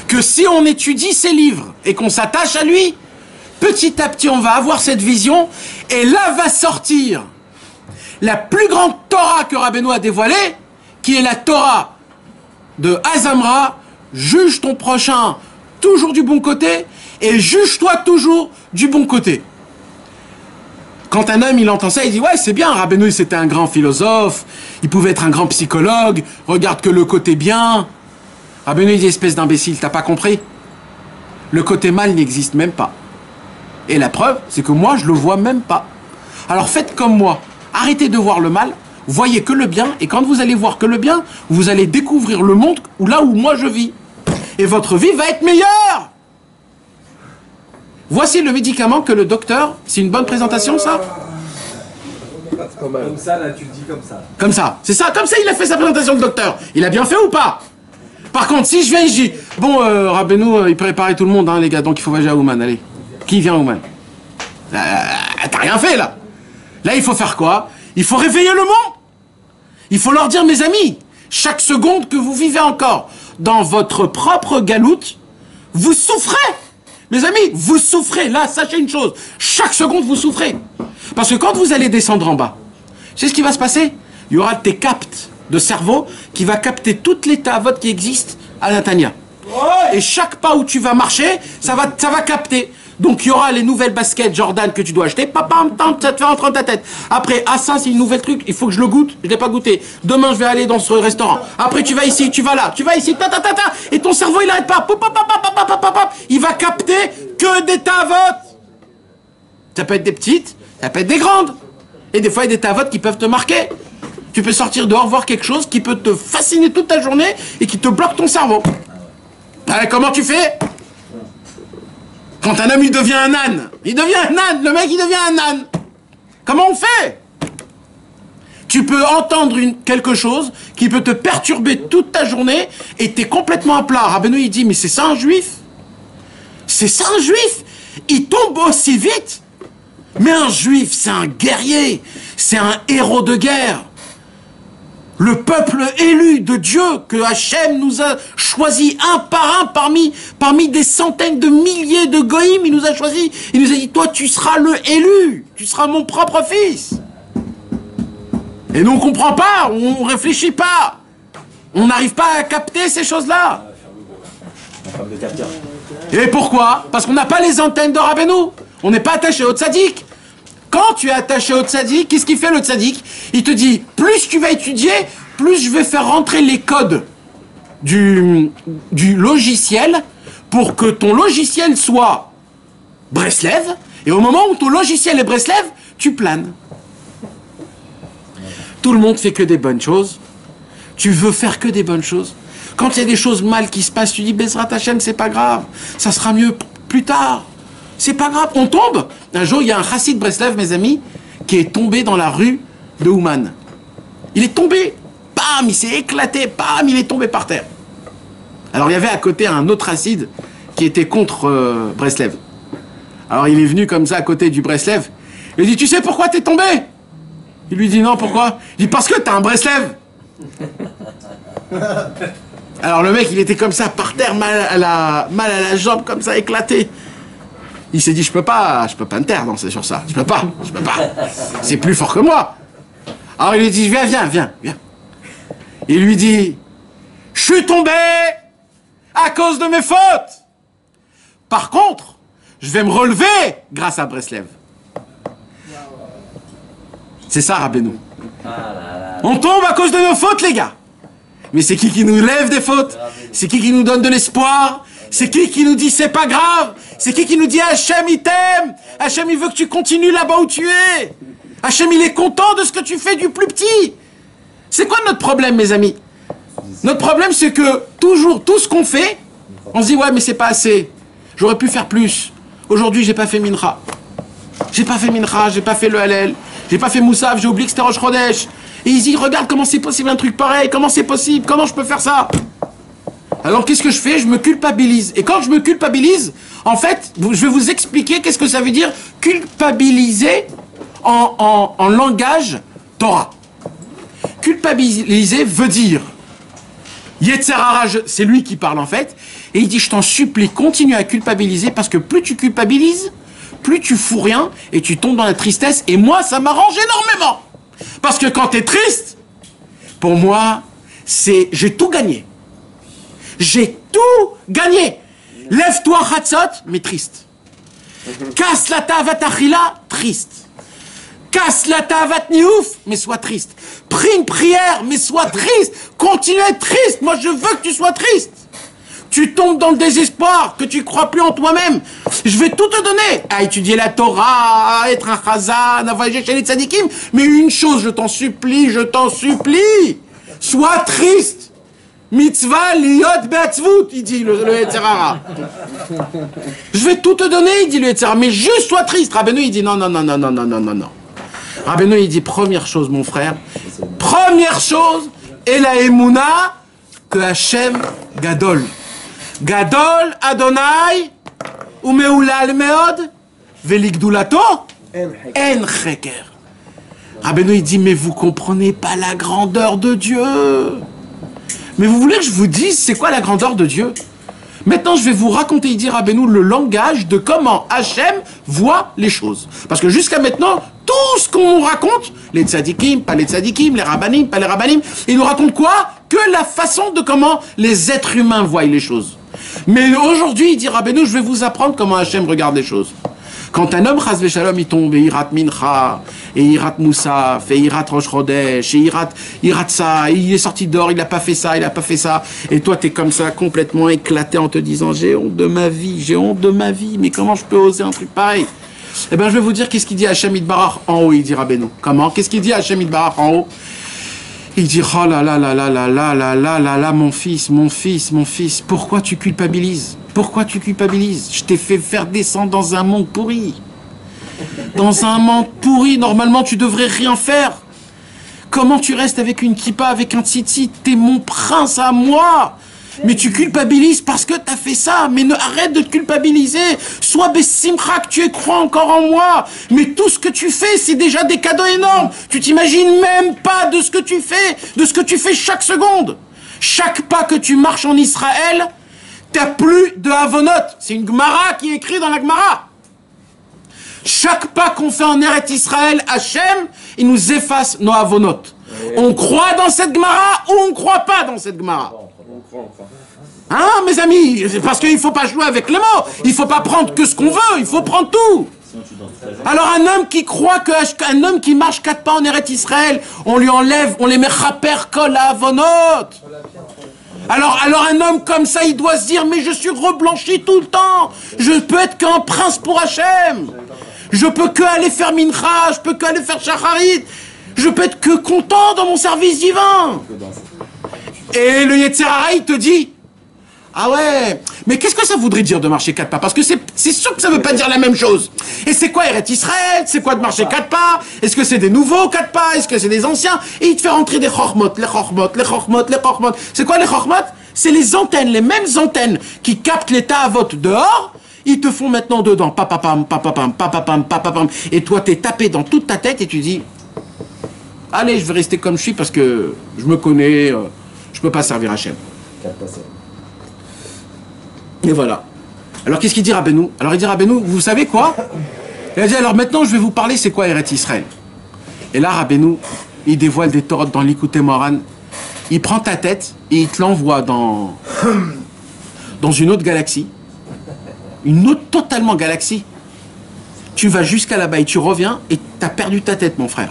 que si on étudie ses livres et qu'on s'attache à lui, petit à petit on va avoir cette vision et là va sortir la plus grande Torah que Rabbeinu a dévoilée, qui est la Torah de Azamra, juge ton prochain toujours du bon côté et juge-toi toujours du bon côté. Quand un homme il entend ça, il dit ouais c'est bien, Rabbeinu c'était un grand philosophe, il pouvait être un grand psychologue, regarde que le côté bien. Rabbeinu il dit espèce d'imbécile, t'as pas compris? Le côté mal n'existe même pas. Et la preuve, c'est que moi je le vois même pas. Alors faites comme moi, arrêtez de voir le mal, voyez que le bien, et quand vous allez voir que le bien, vous allez découvrir le monde là où moi je vis. Et votre vie va être meilleure. Voici le médicament que le docteur... C'est une bonne présentation, ça? Comme ça, là, tu le dis comme ça. Comme ça, c'est ça, comme ça il a fait sa présentation de docteur. Il a bien fait ou pas? Par contre, si je viens, je dis, bon, Rabbeinu, il préparait tout le monde, hein, les gars, donc il faut voyager à Ouman, allez. Qui vient à Ouman? T'as rien fait, là. Là, il faut faire quoi? Il faut réveiller le monde. Il faut leur dire, mes amis, chaque seconde que vous vivez encore dans votre propre galoute, vous souffrez. Mes amis, vous souffrez. Là, sachez une chose, chaque seconde, vous souffrez. Parce que quand vous allez descendre en bas, c'est ce qui va se passer. Il y aura des captes de cerveau qui va capter toutes les tavotes qui existent à Natania. Et chaque pas où tu vas marcher, ça va capter. Donc il y aura les nouvelles baskets Jordan que tu dois acheter, ça te fait rentrer dans ta tête. Après, ah ça c'est une nouvelle truc, il faut que je le goûte, je l'ai pas goûté. Demain je vais aller dans ce restaurant. Après tu vas ici, tu vas là, tu vas ici, et ton cerveau il arrête pas. Il va capter que des tavotes. Ça peut être des petites, ça peut être des grandes. Et des fois il y a des tavotes qui peuvent te marquer. Tu peux sortir dehors, voir quelque chose qui peut te fasciner toute ta journée et qui te bloque ton cerveau. Allez, comment tu fais? Quand un homme il devient un âne, le mec il devient un âne. Comment on fait? Tu peux entendre quelque chose qui peut te perturber toute ta journée et t'es complètement à plat. Rabbeinu il dit, mais c'est ça un juif? C'est ça un juif? Il tombe aussi vite? Mais un juif c'est un guerrier, c'est un héros de guerre. Le peuple élu de Dieu que Hachem nous a choisi un par un parmi des centaines de milliers de goïms, il nous a choisi, il nous a dit, toi tu seras le élu, tu seras mon propre fils. Et nous on comprend pas, on réfléchit pas, on n'arrive pas à capter ces choses-là. Et pourquoi? Parce qu'on n'a pas les antennes de Rabbeinu, on n'est pas attaché au tzaddik. Quand tu es attaché au tzaddik, qu'est-ce qu'il fait le tzaddik? Il te dit, plus tu vas étudier, plus je vais faire rentrer les codes du logiciel pour que ton logiciel soit Breslev, et au moment où ton logiciel est Breslev, tu planes. Tout le monde fait que des bonnes choses. Tu veux faire que des bonnes choses. Quand il y a des choses mal qui se passent, tu dis, Bezrat Hashem, c'est pas grave, ça sera mieux plus tard. C'est pas grave, on tombe. Un jour, il y a un chassid Breslev, mes amis, qui est tombé dans la rue de Ouman. Il est tombé, bam, il s'est éclaté, bam, il est tombé par terre. Alors il y avait à côté un autre chassid qui était contre Breslev. Alors il est venu comme ça à côté du Breslev. Il lui dit, tu sais pourquoi t'es tombé? Il lui dit, non, pourquoi? Il dit, parce que t'as un Breslev. Alors le mec, il était comme ça, par terre, mal à la jambe, comme ça, éclaté. Il s'est dit, je peux pas me taire, non, c'est sur ça. Je peux pas. C'est plus fort que moi. Alors il lui dit, viens. Il lui dit, je suis tombé à cause de mes fautes. Par contre, je vais me relever grâce à Breslev. C'est ça, Rabbeinu. On tombe à cause de nos fautes, les gars. Mais c'est qui nous lève des fautes? C'est qui nous donne de l'espoir? C'est qui nous dit c'est pas grave? C'est qui nous dit Hachem il t'aime? Hachem il veut que tu continues là-bas où tu es. Hachem il est content de ce que tu fais du plus petit. C'est quoi notre problème, mes amis? Notre problème c'est que toujours tout ce qu'on fait, on se dit ouais mais c'est pas assez. J'aurais pu faire plus. Aujourd'hui j'ai pas fait mincha. J'ai pas fait le Hallel. J'ai pas fait Moussaf, j'ai oublié que c'était Rosh Chodesh. Et ils disent regarde comment c'est possible un truc pareil, comment c'est possible, comment je peux faire ça? Alors qu'est-ce que je fais? Je me culpabilise. Et quand je me culpabilise, en fait, je vais vous expliquer qu'est-ce que ça veut dire culpabiliser en langage Torah. Culpabiliser veut dire Yetzer Hara, c'est lui qui parle en fait, et il dit je t'en supplie, continue à culpabiliser parce que plus tu culpabilises, plus tu fous rien et tu tombes dans la tristesse. Et moi, ça m'arrange énormément. Parce que quand tu es triste, pour moi, j'ai tout gagné. J'ai tout gagné. Lève-toi, Chatzot, mais triste. Casse la tavat achila, triste. Casse la tavat niouf, mais sois triste. Prie une prière, mais sois triste. Continue à être triste. Moi, je veux que tu sois triste. Tu tombes dans le désespoir, que tu crois plus en toi-même. Je vais tout te donner. À étudier la Torah, à être un chazan, à voyager chez les tzadikim. Mais une chose, je t'en supplie. Sois triste. Mitzvah liot be'atzvut, il dit le Yetzer Hara. Je vais tout te donner, il dit le Yetzer Hara, mais juste sois triste. Rabbeinu, il dit non. Rabbeinu, il dit, première chose, mon frère, première chose, et la Emouna, que Hachem Gadol. Gadol Adonai, Umeulal Meod, Veligdulato, En Cheker. Rabbeinu, il dit, mais vous comprenez pas la grandeur de Dieu. Mais vous voulez que je vous dise, c'est quoi la grandeur de Dieu? Maintenant, je vais vous raconter, il dit Rabbeinu, le langage de comment Hachem voit les choses. Parce que jusqu'à maintenant, tout ce qu'on nous raconte, les tzadikim, pas les tzadikim, les rabbanim, pas les rabbanim, ils nous racontent quoi? Que la façon de comment les êtres humains voient les choses. Mais aujourd'hui, il dit Rabbeinu, je vais vous apprendre comment Hachem regarde les choses. Quand un homme, chas v'shalom, il tombe, et irat mincha, et irat moussaf, et irat rosh chodesh, et irat ça, et il est sorti dehors, il n'a pas fait ça, il n'a pas fait ça, et toi t'es comme ça, complètement éclaté en te disant, j'ai honte de ma vie, mais comment je peux oser un truc pareil? Eh bien, je vais vous dire qu'est-ce qu'il dit Hachem Yitbarach en haut, il dit Rabbeinu. Comment? Qu'est-ce qu'il dit Hachem Yitbarach en haut? Il dit, oh là là là là là là là là là là, mon fils, pourquoi tu culpabilises? Pourquoi tu culpabilises? Je t'ai fait faire descendre dans un monde pourri. Dans un monde pourri, normalement tu devrais rien faire. Comment tu restes avec une kippa, avec un tzitzit? T'es mon prince à moi. Mais tu culpabilises parce que t'as fait ça. Mais arrête de te culpabiliser. Sois bessimcha, que tu crois encore en moi. Mais tout ce que tu fais, c'est déjà des cadeaux énormes. Tu t'imagines même pas de ce que tu fais, chaque seconde. Chaque pas que tu marches en Israël, t'as plus de Havonot. C'est une Gemara qui est écrite dans la Gemara. Chaque pas qu'on fait en Eretz Israël, Hachem, il nous efface nos Havonot. On croit dans cette Gemara ou on ne croit pas dans cette Gemara? Hein, mes amis? C'est parce qu'il ne faut pas jouer avec les mots. Il ne faut pas prendre que ce qu'on veut. Il faut prendre tout. Alors un homme qui croit qu'un homme qui marche 4 pas en Eretz Israël, on lui enlève, on les met chaper kol Havonot. Alors un homme comme ça, il doit se dire, mais je suis reblanchi tout le temps. Je peux être qu'un prince pour Hachem. Je peux que aller faire mincha, je peux que aller faire shacharit. Je peux être que content dans mon service divin. Et le Yetzer Hara, il te dit, ah ouais, mais qu'est-ce que ça voudrait dire de marcher 4 pas? Parce que c'est sûr que ça veut pas dire la même chose. Et c'est quoi Eretz Israël? C'est quoi de marcher 4 pas? Est-ce que c'est des nouveaux 4 pas? Est-ce que c'est des anciens? Et il te fait rentrer des chormot, les chormot. C'est quoi les chormot? C'est les antennes, les mêmes antennes qui captent les ta'avot dehors. Ils te font maintenant dedans, papapam, papapam, papapam, papapam. Et toi, t'es tapé dans toute ta tête et tu dis, allez, je vais rester comme je suis parce que je me connais, je peux pas servir Hachem. Et voilà. Alors qu'est-ce qu'il dit Rabbeinu? Alors il dit Rabbeinu, vous savez quoi? Il a dit, alors maintenant je vais vous parler, c'est quoi Eretz Israël? Et là Rabbeinu, il dévoile des Torot dans l'Ikouté Moharan. Il prend ta tête et il te l'envoie dans une autre galaxie. Une autre totalement galaxie. Tu vas jusqu'à là-bas et tu reviens et tu as perdu ta tête, mon frère.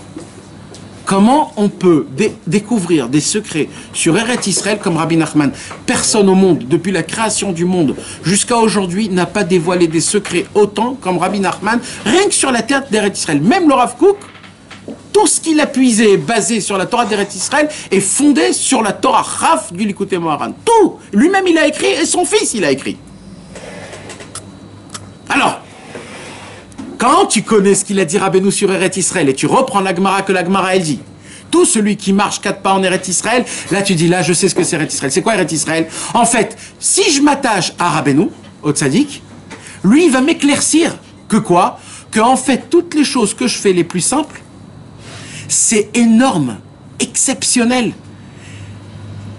Comment on peut découvrir des secrets sur Eretz Israël comme Rabbi Nachman? Personne au monde, depuis la création du monde jusqu'à aujourd'hui, n'a pas dévoilé des secrets autant comme Rabbi Nachman, rien que sur la terre d'Eretz Israël. Même le Rav Kook, tout ce qu'il a puisé est basé sur la Torah d'Eretz Israël est fondé sur la Torah Chaf du Likutei Moharan. Tout! Lui-même il a écrit et son fils il a écrit. Alors, quand tu connais ce qu'il a dit Rabbeinu sur Eretz Israël et tu reprends la Gemara que la Gemara elle dit, tout celui qui marche 4 pas en Eretz Israël, là tu dis, là je sais ce que c'est Eretz Israël. C'est quoi Eretz Israël? En fait, si je m'attache à Rabbeinu, au tzaddik, lui il va m'éclaircir que quoi? Que en fait toutes les choses que je fais les plus simples, c'est énorme, exceptionnel,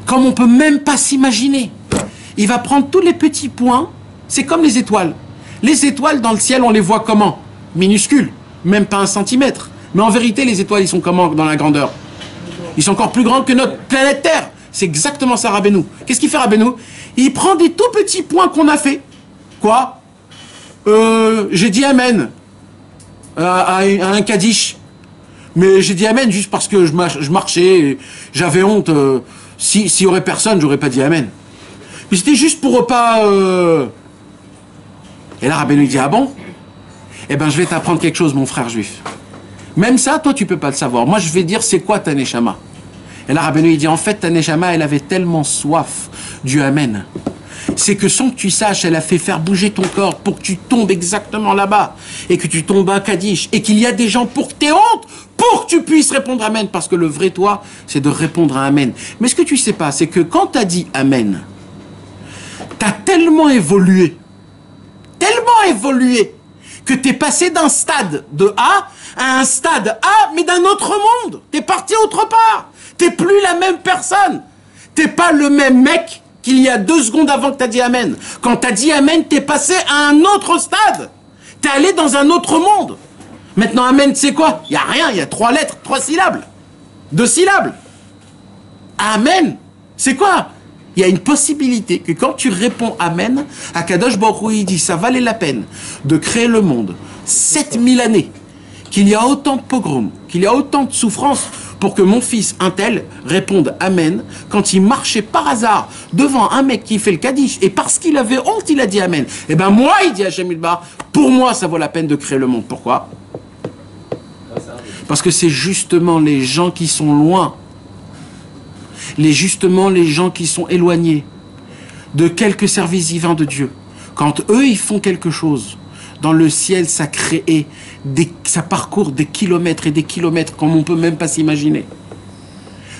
comme on peut même pas s'imaginer. Il va prendre tous les petits points, c'est comme les étoiles. Les étoiles dans le ciel, on les voit comment? Minuscules, même pas 1 centimètre. Mais en vérité, les étoiles, ils sont comment dans la grandeur? Ils sont encore plus grands que notre planète Terre. C'est exactement ça, Rabbeinu. Qu'est-ce qu'il fait, Rabbeinu? Il prend des tout petits points qu'on a fait. Quoi? J'ai dit Amen à un Kaddish. Mais j'ai dit Amen juste parce que je marchais, j'avais honte. S'il y aurait personne, j'aurais pas dit Amen. Mais c'était juste pour pas... Et là, Rabbeinu dit, ah bon? Eh ben, je vais t'apprendre quelque chose, mon frère juif. Même ça, toi, tu peux pas le savoir. Moi, je vais dire, c'est quoi ta neshama? Et là, Rabbeinu, il dit, en fait, ta neshama, elle avait tellement soif du Amen, c'est que sans que tu saches, elle a fait faire bouger ton corps pour que tu tombes exactement là-bas, et que tu tombes à Kaddish, et qu'il y a des gens pour que tu aies honte, pour que tu puisses répondre Amen, parce que le vrai toi, c'est de répondre à Amen. Mais ce que tu sais pas, c'est que quand tu as dit Amen, tu as tellement évolué, que tu es passé d'un stade de A à un stade A, mais d'un autre monde. Tu es parti autre part. Tu n'es plus la même personne. Tu n'es pas le même mec qu'il y a 2 secondes avant que tu as dit Amen. Quand tu as dit Amen, tu es passé à un autre stade. Tu es allé dans un autre monde. Maintenant, Amen, c'est quoi? Il n'y a rien, il y a 3 lettres, 3 syllabes. 2 syllabes. Amen, c'est quoi? Il y a une possibilité que quand tu réponds Amen, Akadosh Baruch Hu, il dit, ça valait la peine de créer le monde 7000 années, qu'il y a autant de pogroms, qu'il y a autant de souffrances pour que mon fils, un tel, réponde Amen quand il marchait par hasard devant un mec qui fait le Kaddish, et parce qu'il avait honte, il a dit Amen. Eh ben moi, il dit Hachem Idbar, pour moi, ça vaut la peine de créer le monde. Pourquoi? Parce que c'est justement les gens qui sont loin, les gens qui sont éloignés de quelques services divins de Dieu, quand eux ils font quelque chose, dans le ciel ça crée ça parcourt des kilomètres et des kilomètres comme on peut même pas s'imaginer.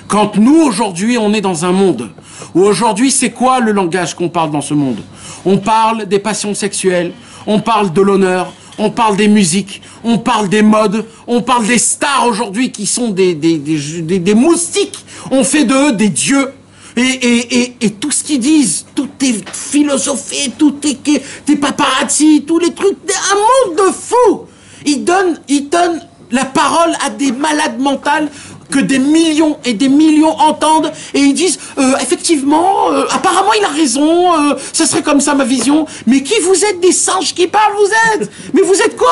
Quand nous aujourd'hui on est dans un monde où aujourd'hui c'est quoi le langage qu'on parle dans ce monde? On parle des passions sexuelles, on parle de l'honneur, on parle des musiques, on parle des modes, on parle des stars aujourd'hui qui sont des moustiques. On fait de eux des dieux. Et tout ce qu'ils disent, tout est philosophé, tout est des paparazzi, tous les trucs, un monde de fous. Ils donnent la parole à des malades mentales que des millions et des millions entendent et ils disent effectivement, apparemment il a raison, ça serait comme ça ma vision. Mais qui vous êtes, des singes qui parlent vous êtes? Mais vous êtes quoi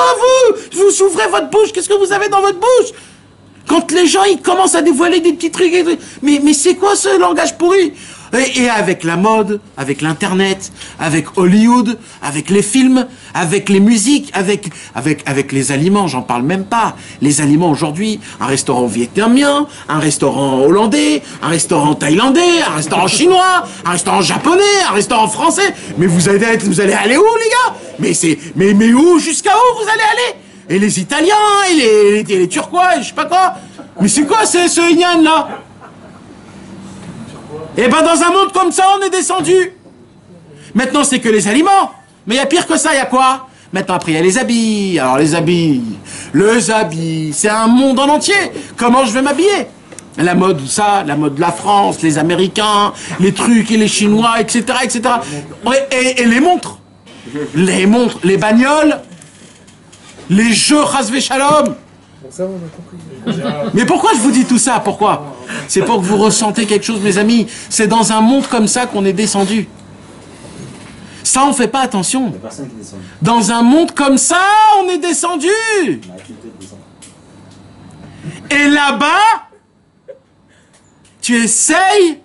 vous ouvrez votre bouche, qu'est-ce que vous avez dans votre bouche? Quand les gens ils commencent à dévoiler des petits trucs, mais c'est quoi ce langage pourri? Et avec la mode, avec l'internet, avec Hollywood, avec les films, avec les musiques, avec les aliments, j'en parle même pas. Les aliments aujourd'hui, un restaurant vietnamien, un restaurant hollandais, un restaurant thaïlandais, un restaurant chinois, un restaurant japonais, un restaurant français. Mais vous allez aller où les gars? Mais où, jusqu'à où vous allez aller? Et les Italiens, et les Turquois, et je sais pas quoi. Mais c'est quoi ce ignan là? Et ben dans un monde comme ça, on est descendu. Maintenant, c'est que les aliments. Mais il y a pire que ça, il y a quoi? Maintenant, après, il y a les habits. Alors, les habits, c'est un monde en entier. Comment je vais m'habiller? La mode, ça, la mode de la France, les Américains, les trucs et les Chinois, etc., etc. Et les montres. Les bagnoles, les jeux, Chasvé Shalom. Mais pourquoi je vous dis tout ça? Pourquoi? C'est pour que vous ressentez quelque chose, mes amis. C'est dans un monde comme ça qu'on est descendu. Ça, on fait pas attention. Dans un monde comme ça, on est descendu. Et là-bas, tu essayes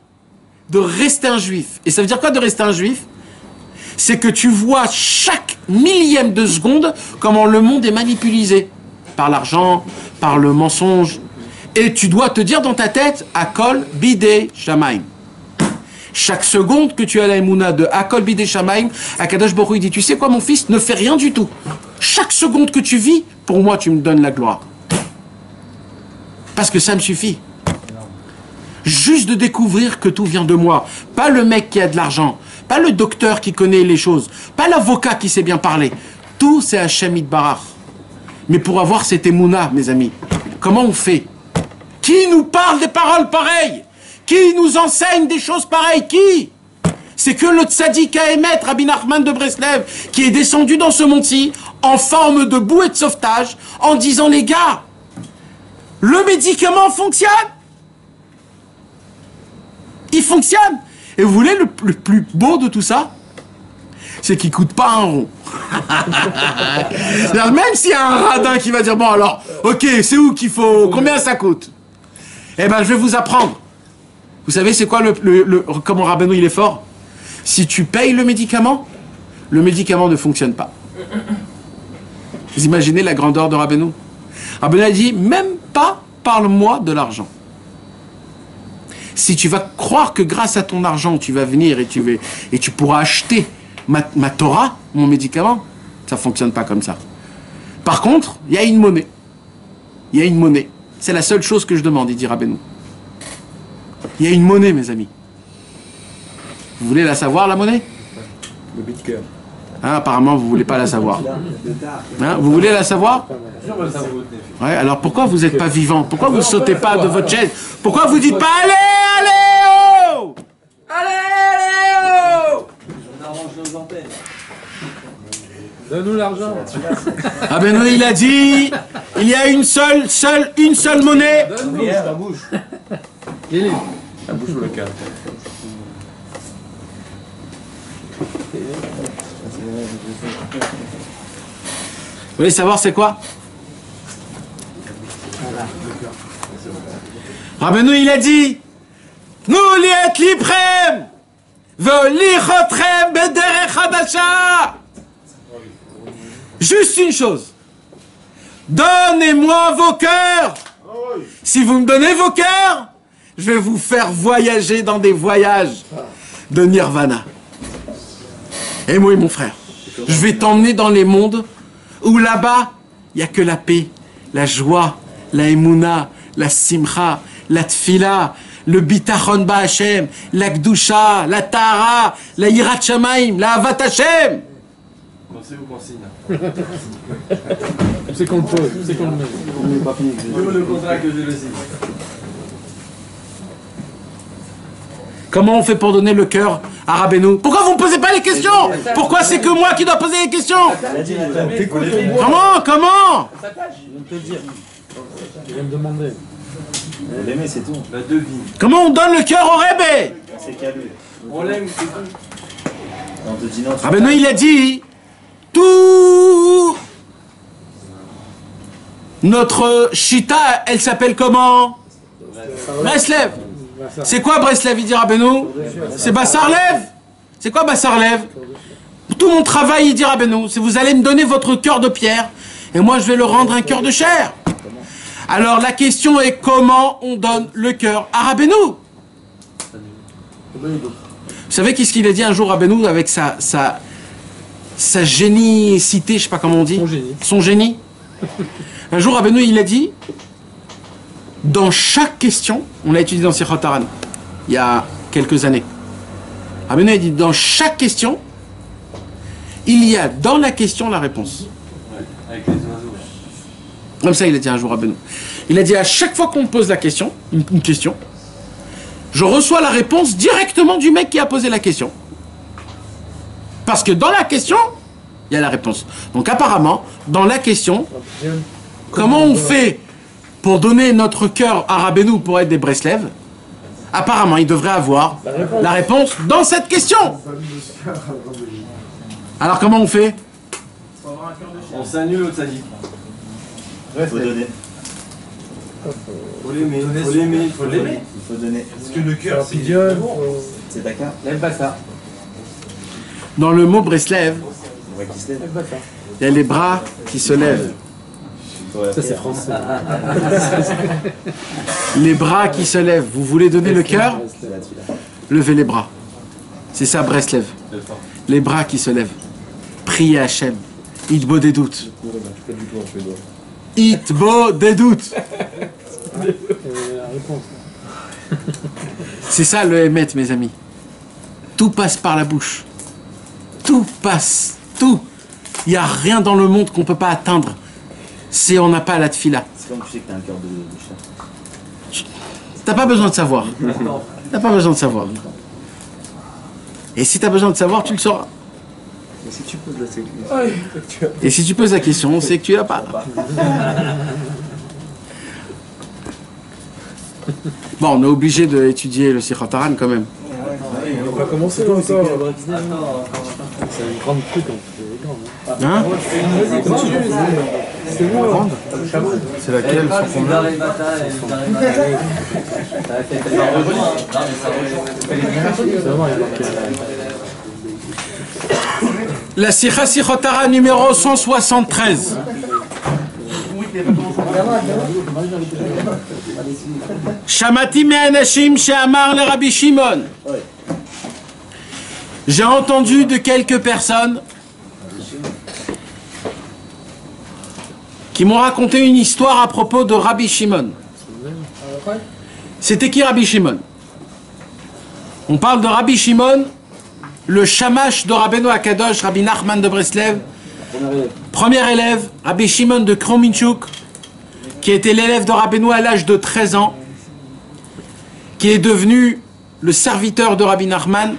de rester un juif. Et ça veut dire quoi de rester un juif? C'est que tu vois chaque millième de seconde comment le monde est manipulé. Par l'argent, par le mensonge. Et tu dois te dire dans ta tête, Akol bidei shamaim. Chaque seconde que tu as la émouna de Akol bidei shamaim, Akadosh Baruch Hu dit, tu sais quoi mon fils, ne fais rien du tout. Chaque seconde que tu vis, pour moi tu me donnes la gloire. Parce que ça me suffit. Juste de découvrir que tout vient de moi. Pas le mec qui a de l'argent, pas le docteur qui connaît les choses, pas l'avocat qui sait bien parler. Tout c'est Hachem Yitbarach. Mais pour avoir cette émouna, mes amis, comment on fait? Qui nous parle des paroles pareilles? Qui nous enseigne des choses pareilles? Qui? C'est que le tzaddik à émettre, Rabbi Nachman de Breslev, qui est descendu dans ce monde-ci, en forme de bouée de sauvetage, en disant, les gars, le médicament fonctionne. Il fonctionne. Et vous voulez le plus beau de tout ça? C'est qu'il ne coûte pas un rond. Même s'il y a un radin qui va dire, bon alors, ok, c'est où qu'il faut, combien ça coûte? Eh ben, je vais vous apprendre. Vous savez, c'est quoi comment Rabbeinu il est fort? Si tu payes le médicament ne fonctionne pas. Vous imaginez la grandeur de Rabbeinu? Rabbeinu a dit, même pas parle-moi de l'argent. Si tu vas croire que grâce à ton argent, tu vas venir et tu pourras acheter ma Torah, mon médicament, ça ne fonctionne pas comme ça. Par contre, il y a une monnaie. Il y a une monnaie. C'est la seule chose que je demande, il dit Rabbeinu. Il y a une monnaie, mes amis. Vous voulez la savoir, la monnaie? Le bitcoin. Hein, apparemment, vous ne voulez pas la savoir. Hein, vous voulez la savoir? Ouais, alors pourquoi vous n'êtes pas vivant? Pourquoi vous ne sautez pas de votre chaise? Pourquoi vous ne dites pas allez, allez, oh! Allez, allez, oh! On arrange nos antennes. Donne-nous l'argent. Ah ben non, il a dit, il y a une seule monnaie. Donne-nous. Ta bouche. Lily. Ta bouche ou le cœur. Vous voulez savoir c'est quoi? Rabbeinu il a dit nous liet liprem velichotrem bederech hadasha. Juste une chose, donnez-moi vos cœurs. Si vous me donnez vos cœurs, je vais vous faire voyager dans des voyages de nirvana. Et moi et mon frère, je vais t'emmener dans les mondes où là-bas, il n'y a que la paix, la joie, la émouna, la simcha, la tfila, le bitachon ba'Hashem, la gdusha, la tahara, la yirat shamayim, la avat Hashem. Pensez ou consigne. C'est qu'on le pose, c'est qu'on le met. D'où le contrat que je le signe. Comment on fait pour donner le cœur à Rabbeinu? Pourquoi vous ne me posez pas les questions? Pourquoi c'est que moi qui dois poser les questions? Comment? Tu viens me demander. On l'aimait, c'est tout. La devine. Comment on donne le cœur au Rebbe? C'est qu'à lui. On l'aime, c'est tout. On te dit non. Rabbeinu il a dit tout. Notre chita, elle s'appelle comment? Breslev. C'est quoi Breslev, il dit Rabbeinu? C'est Bassarlev. C'est quoi Bassarlev? Tout mon travail, il dit Rabbeinu, c'est vous allez me donner votre cœur de pierre et moi je vais le rendre un cœur de chair. Alors la question est comment on donne le cœur à Rabbeinu? Vous savez qu'est-ce qu'il a dit un jour Rabbeinu avec sa génicité, je sais pas comment on dit. Son génie. Son génie. Un jour Rabbeinu il a dit dans chaque question, on l'a étudié dans Sichot Haran il y a quelques années. Rabbeinu a dit dans chaque question, il y a dans la question la réponse. Ouais, avec les oiseaux. Comme ça, il a dit un jour Rabbeinu. Il a dit à chaque fois qu'on me pose la question, une question, je reçois la réponse directement du mec qui a posé la question. Parce que dans la question, il y a la réponse. Donc apparemment, dans la question, comment on fait pour donner notre cœur à Rabbeinu pour être des Breslev? Apparemment, il devrait avoir la réponse dans cette question. Alors comment on fait? On s'annule au tzaddik. Faut donner. Faut l'aimer, faut l'aimer, faut l'aimer. Il faut donner. Parce que le cœur, c'est C'est Dakar. N'aime pas ça. Dans le mot Breslev, On voit qui se lève. il y a les bras qui se lèvent. Ça, c'est français. Les bras qui se lèvent. Vous voulez donner le cœur? C'est la tuile. Levez les bras. C'est ça Breslev. Les bras qui se lèvent. Priez Hachem. Itbo des doutes. Itbo des doutes. La réponse. C'est ça le Hémet, mes amis. Tout passe par la bouche. Tout passe. Tout. Il n'y a rien dans le monde qu'on ne peut pas atteindre si on n'a pas la tfila. C'est comme tu sais que t'as un cœur de chat. T'as pas besoin de savoir. T'as pas besoin de savoir. Et si t'as besoin de savoir, tu le sauras. Mais si tu poses la question. Et si tu poses la question, on sait que tu l'as pas. Bon, on est obligé d'étudier le Sichot Haran quand même. On va commencer encore. C'est une grande truc. Hein? Vas-y, continue. C'est moi. C'est laquelle? C'est Daré Mata, ça rejoint. Non, mais ça rejoint. La Sicha Sichot Haran numéro 173. Shamati me'anashim she'amar le Rabbi Shimon. J'ai entendu de quelques personnes qui m'ont raconté une histoire à propos de Rabbi Shimon. C'était qui Rabbi Shimon? On parle de Rabbi Shimon, le shamash de Rabbeinu Akadosh, Rabbi Nachman de Breslev, premier élève, Rabbi Shimon de Krominchuk, qui était l'élève de Rabbeinu à l'âge de 13 ans, qui est devenu le serviteur de Rabbi Nachman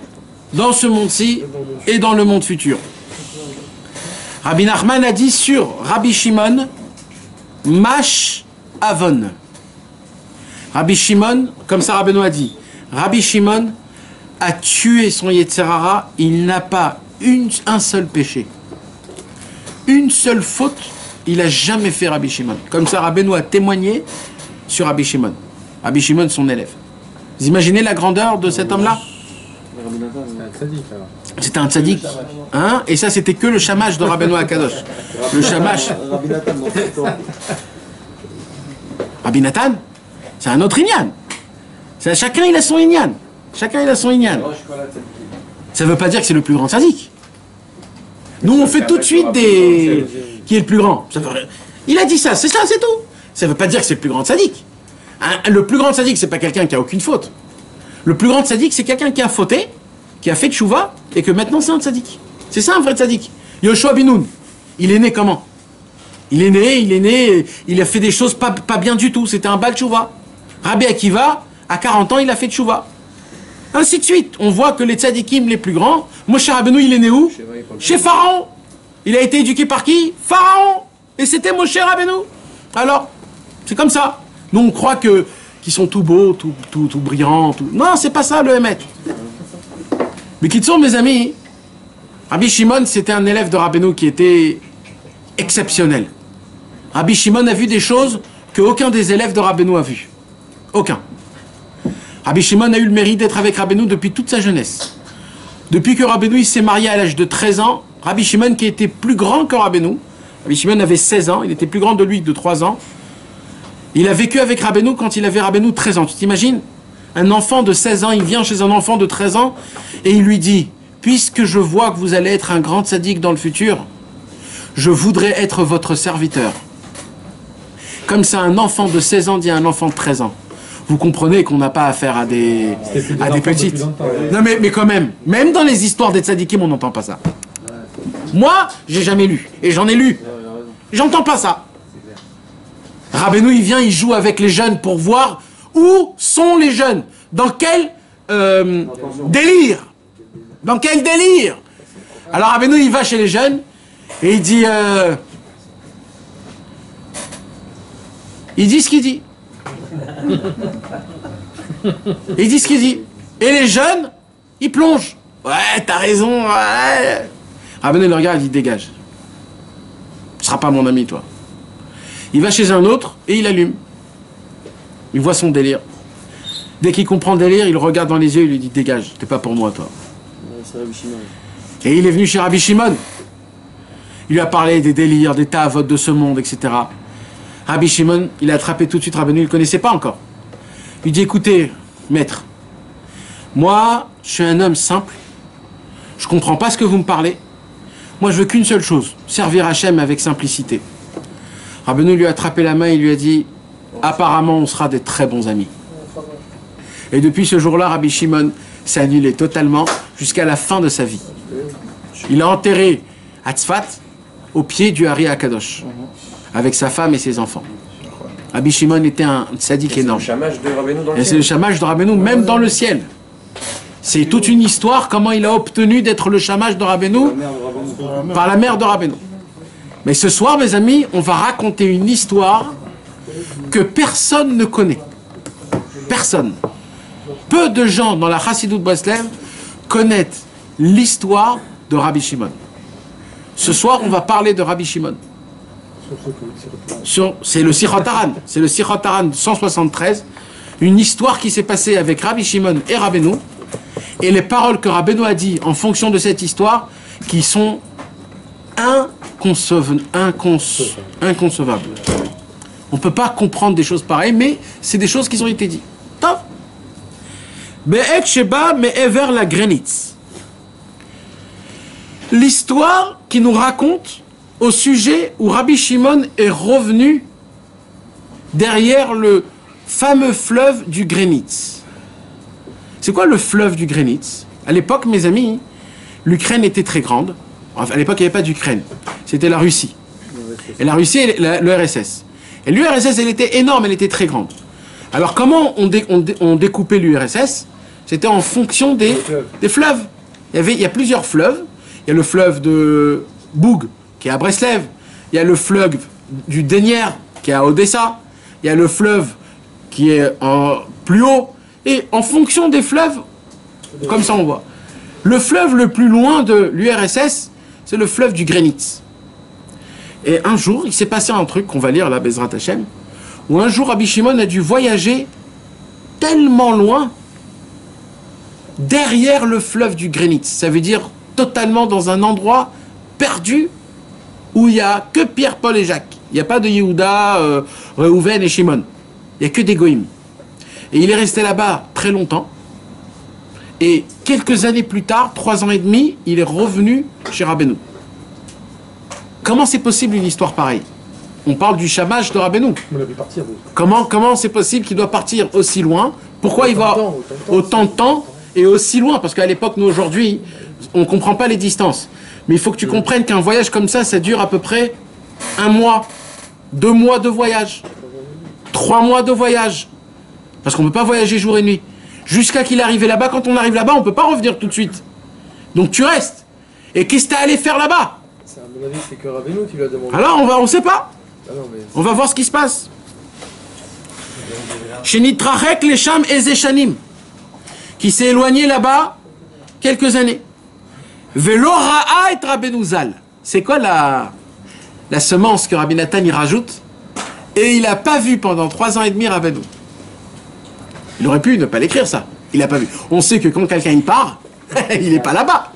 dans ce monde-ci et dans le monde futur. Rabbi Nachman a dit sur Rabbi Shimon, Mash Avon. Rabbi Shimon, comme ça Rabbeinu a dit, Rabbi Shimon a tué son Yetzerara, il n'a pas un seul péché. Une seule faute, il n'a jamais fait Rabbi Shimon. Comme ça Rabbeinu a témoigné sur Rabbi Shimon. Rabbi Shimon, son élève. Vous imaginez la grandeur de cet homme-là? C'était un tzaddik. Hein? Et ça, c'était que le shamash de Rabbeinu Akadosh. Le shamash. Rabbi Nathan, c'est un autre inyan. Chacun, il a son inyan. Chacun, il a son inyan. Ça ne veut pas dire que c'est le plus grand tzaddik. Nous, on fait tout de suite des... Qui est le plus grand? Il a dit ça, c'est tout. Ça ne veut pas dire que c'est le plus grand tzaddik. Le plus grand tzaddik, c'est pas quelqu'un qui a aucune faute. Le plus grand tzaddik, c'est quelqu'un qui a fauté, qui a fait tchouva, et que maintenant c'est un tzaddik. C'est ça un vrai tzaddik. Yoshua Binoun, il est né comment? Il est né, il a fait des choses pas bien du tout. C'était un bal tchouva. Rabbi Akiva, à 40 ans, il a fait tchouva. Ainsi de suite. On voit que les tzaddikim les plus grands, Moshe Rabbeinu, il est né où? Chez Pharaon. Il a été éduqué par qui? Pharaon. Et c'était Moshe Rabbeinu. Alors, c'est comme ça. Nous, on croit qu'ils sont tout beaux, tout brillants. Non, c'est pas ça le Hémet. Mais qui sont mes amis? Rabbi Shimon, c'était un élève de Rabbeinu qui était exceptionnel. Rabbi Shimon a vu des choses qu'aucun des élèves de Rabbeinu a vues. Aucun. Rabbi Shimon a eu le mérite d'être avec Rabbeinu depuis toute sa jeunesse. Depuis que Rabbeinu s'est marié à l'âge de 13 ans, Rabbi Shimon, qui était plus grand que Rabbeinu, Rabbi Shimon avait 16 ans, il était plus grand de lui de 3 ans, il a vécu avec Rabbeinu quand il avait Rabbeinu 13 ans. Tu t'imagines? Un enfant de 16 ans, il vient chez un enfant de 13 ans et il lui dit, puisque je vois que vous allez être un grand tzaddik dans le futur, je voudrais être votre serviteur. Comme ça, un enfant de 16 ans dit à un enfant de 13 ans. Vous comprenez qu'on n'a pas affaire à des petites. Non mais quand même dans les histoires des tzaddikim, on n'entend pas ça. Moi, j'ai jamais lu. Et j'en ai lu. J'entends pas ça. Rabbeinu, il vient, il joue avec les jeunes pour voir où sont les jeunes. Dans quel délire. Dans quel délire. Alors Rabbeinu, il va chez les jeunes et il dit ce qu'il dit. Il dit ce qu'il dit. Et les jeunes, ils plongent. Ouais, t'as raison. Ouais. Rabbeinu le regarde, il dit dégage. Tu seras pas mon ami, toi. Il va chez un autre et il allume. Il voit son délire. Dès qu'il comprend le délire, il le regarde dans les yeux et il lui dit dégage, t'es pas pour moi, toi. Et il est venu chez Rabbi Shimon. Il lui a parlé des délires, des ta'avot de ce monde, etc. Rabbi Shimon, il a attrapé tout de suite Rabbeinu, il ne le connaissait pas encore. Il lui dit écoutez, maître, moi, je suis un homme simple, je comprends pas ce que vous me parlez. Moi, je veux qu'une seule chose, servir Hachem avec simplicité. Rabbeinu lui a attrapé la main et lui a dit apparemment, on sera des très bons amis. Et depuis ce jour-là, Rabbi Shimon s'est annulé totalement jusqu'à la fin de sa vie. Il a enterré à Tzfat, au pied du Hari Akadosh, avec sa femme et ses enfants. Rabbi Shimon était un tzaddik énorme. Et c'est le shamash de Rabbeinu, même dans le ciel. C'est toute une histoire, comment il a obtenu d'être le shamash de Rabbeinu par la mère de Rabbeinu. Mais ce soir, mes amis, on va raconter une histoire que personne ne connaît. Personne. Peu de gens dans la Chassidut Breslev connaissent l'histoire de Rabbi Shimon. Ce soir, on va parler de Rabbi Shimon. C'est le Sichot Haran. C'est le Sichot Haran 173. Une histoire qui s'est passée avec Rabbi Shimon et Rabbeinu. Et les paroles que Rabbeinu a dit en fonction de cette histoire qui sont inconcevables. On ne peut pas comprendre des choses pareilles, mais c'est des choses qui ont été dites. Top. Be'et sheba me'ever la grenitz. L'histoire qui nous raconte au sujet où Rabbi Shimon est revenu derrière le fameux fleuve du Grenitz. C'est quoi le fleuve du Grenitz? À l'époque, mes amis, l'Ukraine était très grande. Enfin, à l'époque, il n'y avait pas d'Ukraine. C'était la Russie. Et la Russie, l'URSS. Et l'URSS, elle était énorme, elle était très grande. Alors, comment on découpait l'URSS? C'était en fonction des fleuves. Il y a plusieurs fleuves. Il y a le fleuve de Boug, qui est à Breslev. Il y a le fleuve du Dnier, qui est à Odessa. Il y a le fleuve qui est plus haut. Et en fonction des fleuves, comme ça on voit. Le fleuve le plus loin de l'URSS, c'est le fleuve du Grenitz. Et un jour, il s'est passé un truc qu'on va lire là, Bezrat Hashem, où un jour Rabbi Shimon a dû voyager tellement loin derrière le fleuve du Grenitz. Ça veut dire totalement dans un endroit perdu où il n'y a que Pierre, Paul et Jacques. Il n'y a pas de Yehuda, Reuven et Shimon. Il n'y a que des Goïms. Et il est resté là-bas très longtemps. Et quelques années plus tard, 3 ans et demi, il est revenu chez Rabbeinu. Comment c'est possible une histoire pareille? On parle du chômage de Rabbeinu. Comment c'est possible qu'il doit partir aussi loin? Pourquoi il va autant de temps et aussi loin? Parce qu'à l'époque, nous aujourd'hui, on ne comprend pas les distances. Mais il faut que tu comprennes qu'un voyage comme ça dure à peu près 1 mois, 2 mois de voyage, 3 mois de voyage. Parce qu'on ne peut pas voyager jour et nuit. Jusqu'à qu'il arrive là-bas, quand on arrive là-bas, on ne peut pas revenir tout de suite. Donc tu restes. Et qu'est-ce que tu es allé faire là-bas? À mon avis, c'est que Rabbeinu, tu l'as demandé. Alors on ne sait pas. Ah non, mais... On va voir ce qui se passe. Shenitrachek lesham ezeshanim, qui s'est éloigné là-bas quelques années. Velo ra'a et Rabbeinu zal. C'est quoi la semence que Rabbi Nathan y rajoute? Et il n'a pas vu pendant 3 ans et demi Rabbeinu. Il aurait pu ne pas l'écrire ça. Il n'a pas vu. On sait que quand quelqu'un il part, il n'est pas là-bas.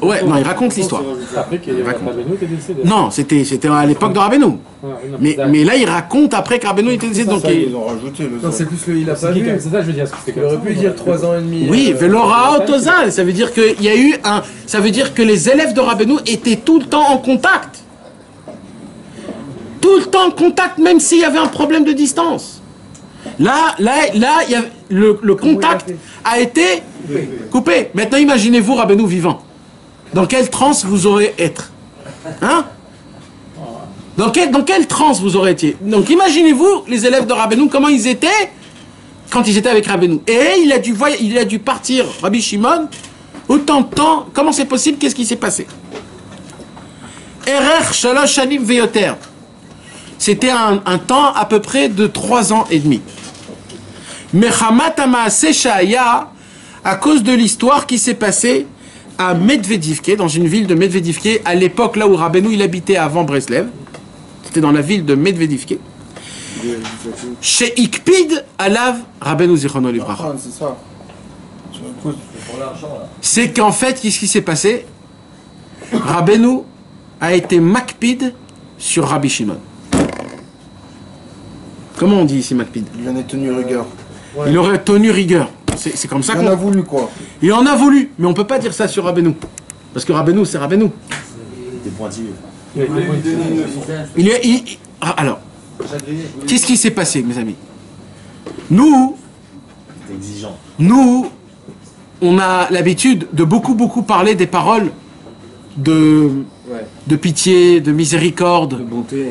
Ouais, non, il raconte l'histoire. Non, c'était à l'époque de Rabbeinu. Mais là, il raconte après que Rabbeinu était décédé. Donc Ils ont rajouté le... Non, c'est plus le il a pas vu. C'est ça, je veux dire. Il aurait pu dire 3 ans et demi. oui, Velora Otozal, ça veut dire qu'il y a eu un... Ça veut dire que les élèves de Rabbeinu étaient tout le temps en contact. Tout le temps en contact, même s'il y avait un problème de distance. Là, il y a, le contact a été coupé. Maintenant, imaginez-vous Rabbeinu vivant. Dans quelle transe vous aurez être? Hein? Dans quelle transe vous aurez été? Donc, imaginez-vous les élèves de Rabbeinu, comment ils étaient quand ils étaient avec Rabbeinu. Et il a dû partir, Rabbi Shimon, autant de temps. Comment c'est possible? Qu'est-ce qui s'est passé? Erer shalosh shanim veyoter. C'était un temps à peu près de 3 ans et demi. Mechamatama Seshaya, à cause de l'histoire qui s'est passée à Medvedivke, dans une ville de Medvedivke, à l'époque là où Rabbeinu il habitait avant Breslev. C'était dans la ville de Medvedivke. Chez Ikpid Alav Rabbeinu Zichrono Livracha. C'est ça. C'est qu'en fait, qu'est-ce qui s'est passé? Rabbeinu a été makpid sur Rabbi Shimon. Comment on dit ici makpid? Il en a tenu rigueur. Il aurait tenu rigueur. C'est comme ça Il qu'on en a voulu quoi. Il en a voulu, mais on ne peut pas dire ça sur Rabbeinu. Parce que Rabbeinu, c'est Rabbeinu. Des pointilleux. Alors, qu'est-ce qui s'est passé, mes amis? Nous, C'est exigeant. nous, on a l'habitude de beaucoup parler des paroles de pitié, de miséricorde,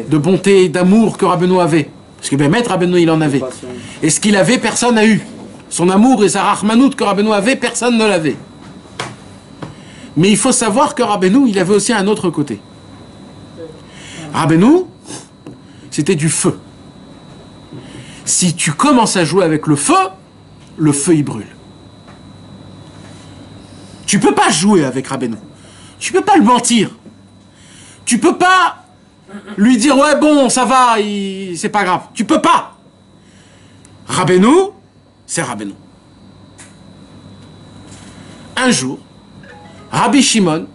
de bonté, d'amour que Rabbeinu avait. Parce que Bémet, Rabbeinu, il en avait. Et ce qu'il avait, personne n'a eu. Son amour et sa rachmanout que Rabbeinu avait, personne ne l'avait. Mais il faut savoir que Rabbeinu, il avait aussi un autre côté. Rabbeinu, c'était du feu. Si tu commences à jouer avec le feu, il brûle. Tu peux pas jouer avec Rabbeinu. Tu peux pas le mentir. Tu peux pas lui dire ouais bon ça va, c'est pas grave. Tu peux pas. Rabbeinu, c'est Rabbeinu. Un jour, Rabbi Shimon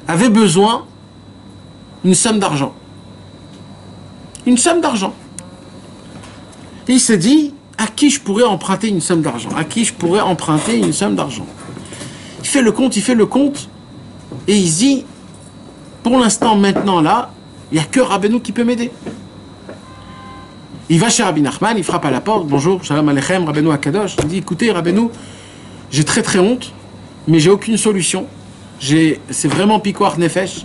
avait besoin d'une somme d'argent. une somme d'argent. Et il se dit, à qui je pourrais emprunter une somme d'argent? À qui je pourrais emprunter une somme d'argent? Il fait le compte, et il se dit, pour l'instant, maintenant, là, il n'y a que Rabbeinu qui peut m'aider. Il va chez Rabbi Nachman, il frappe à la porte, bonjour, shalom aleichem, Rabbeinu Akadosh. Il dit, écoutez, Rabbeinu, j'ai très très honte, mais j'ai aucune solution. C'est vraiment pikoar nefesh.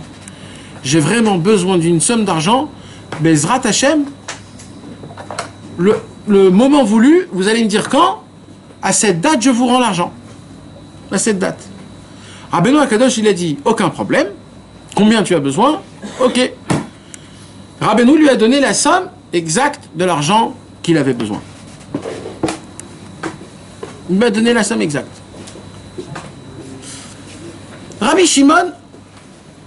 J'ai vraiment besoin d'une somme d'argent. Bezrat Hashem, le moment voulu, vous allez me dire quand? À cette date, je vous rends l'argent. À cette date. Rabbeinu Akadosh, il a dit, aucun problème. Combien tu as besoin? Ok. Rabbeinu lui a donné la somme exacte de l'argent qu'il avait besoin. Il m'a donné la somme exacte. Rabbi Shimon,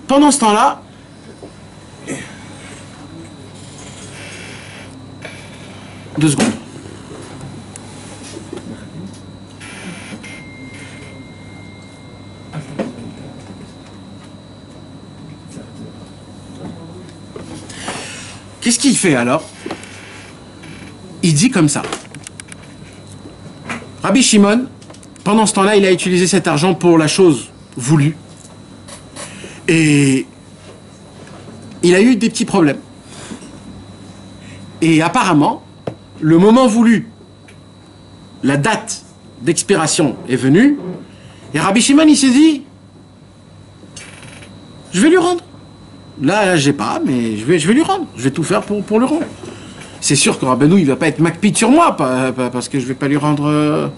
pendant ce temps-là, deux secondes. Qu'est-ce qu'il fait alors? Il dit comme ça. Rabbi Shimon, pendant ce temps-là, il a utilisé cet argent pour la chose voulue. Et il a eu des petits problèmes. Et apparemment, le moment voulu, la date d'expiration est venue, et Rabbi Shimon, il s'est dit, je vais lui rendre. Là, j'ai pas, mais je vais lui rendre. Je vais tout faire pour le rendre. C'est sûr que Rabbeinu, il va pas être macpite sur moi, parce que je vais pas lui rendre...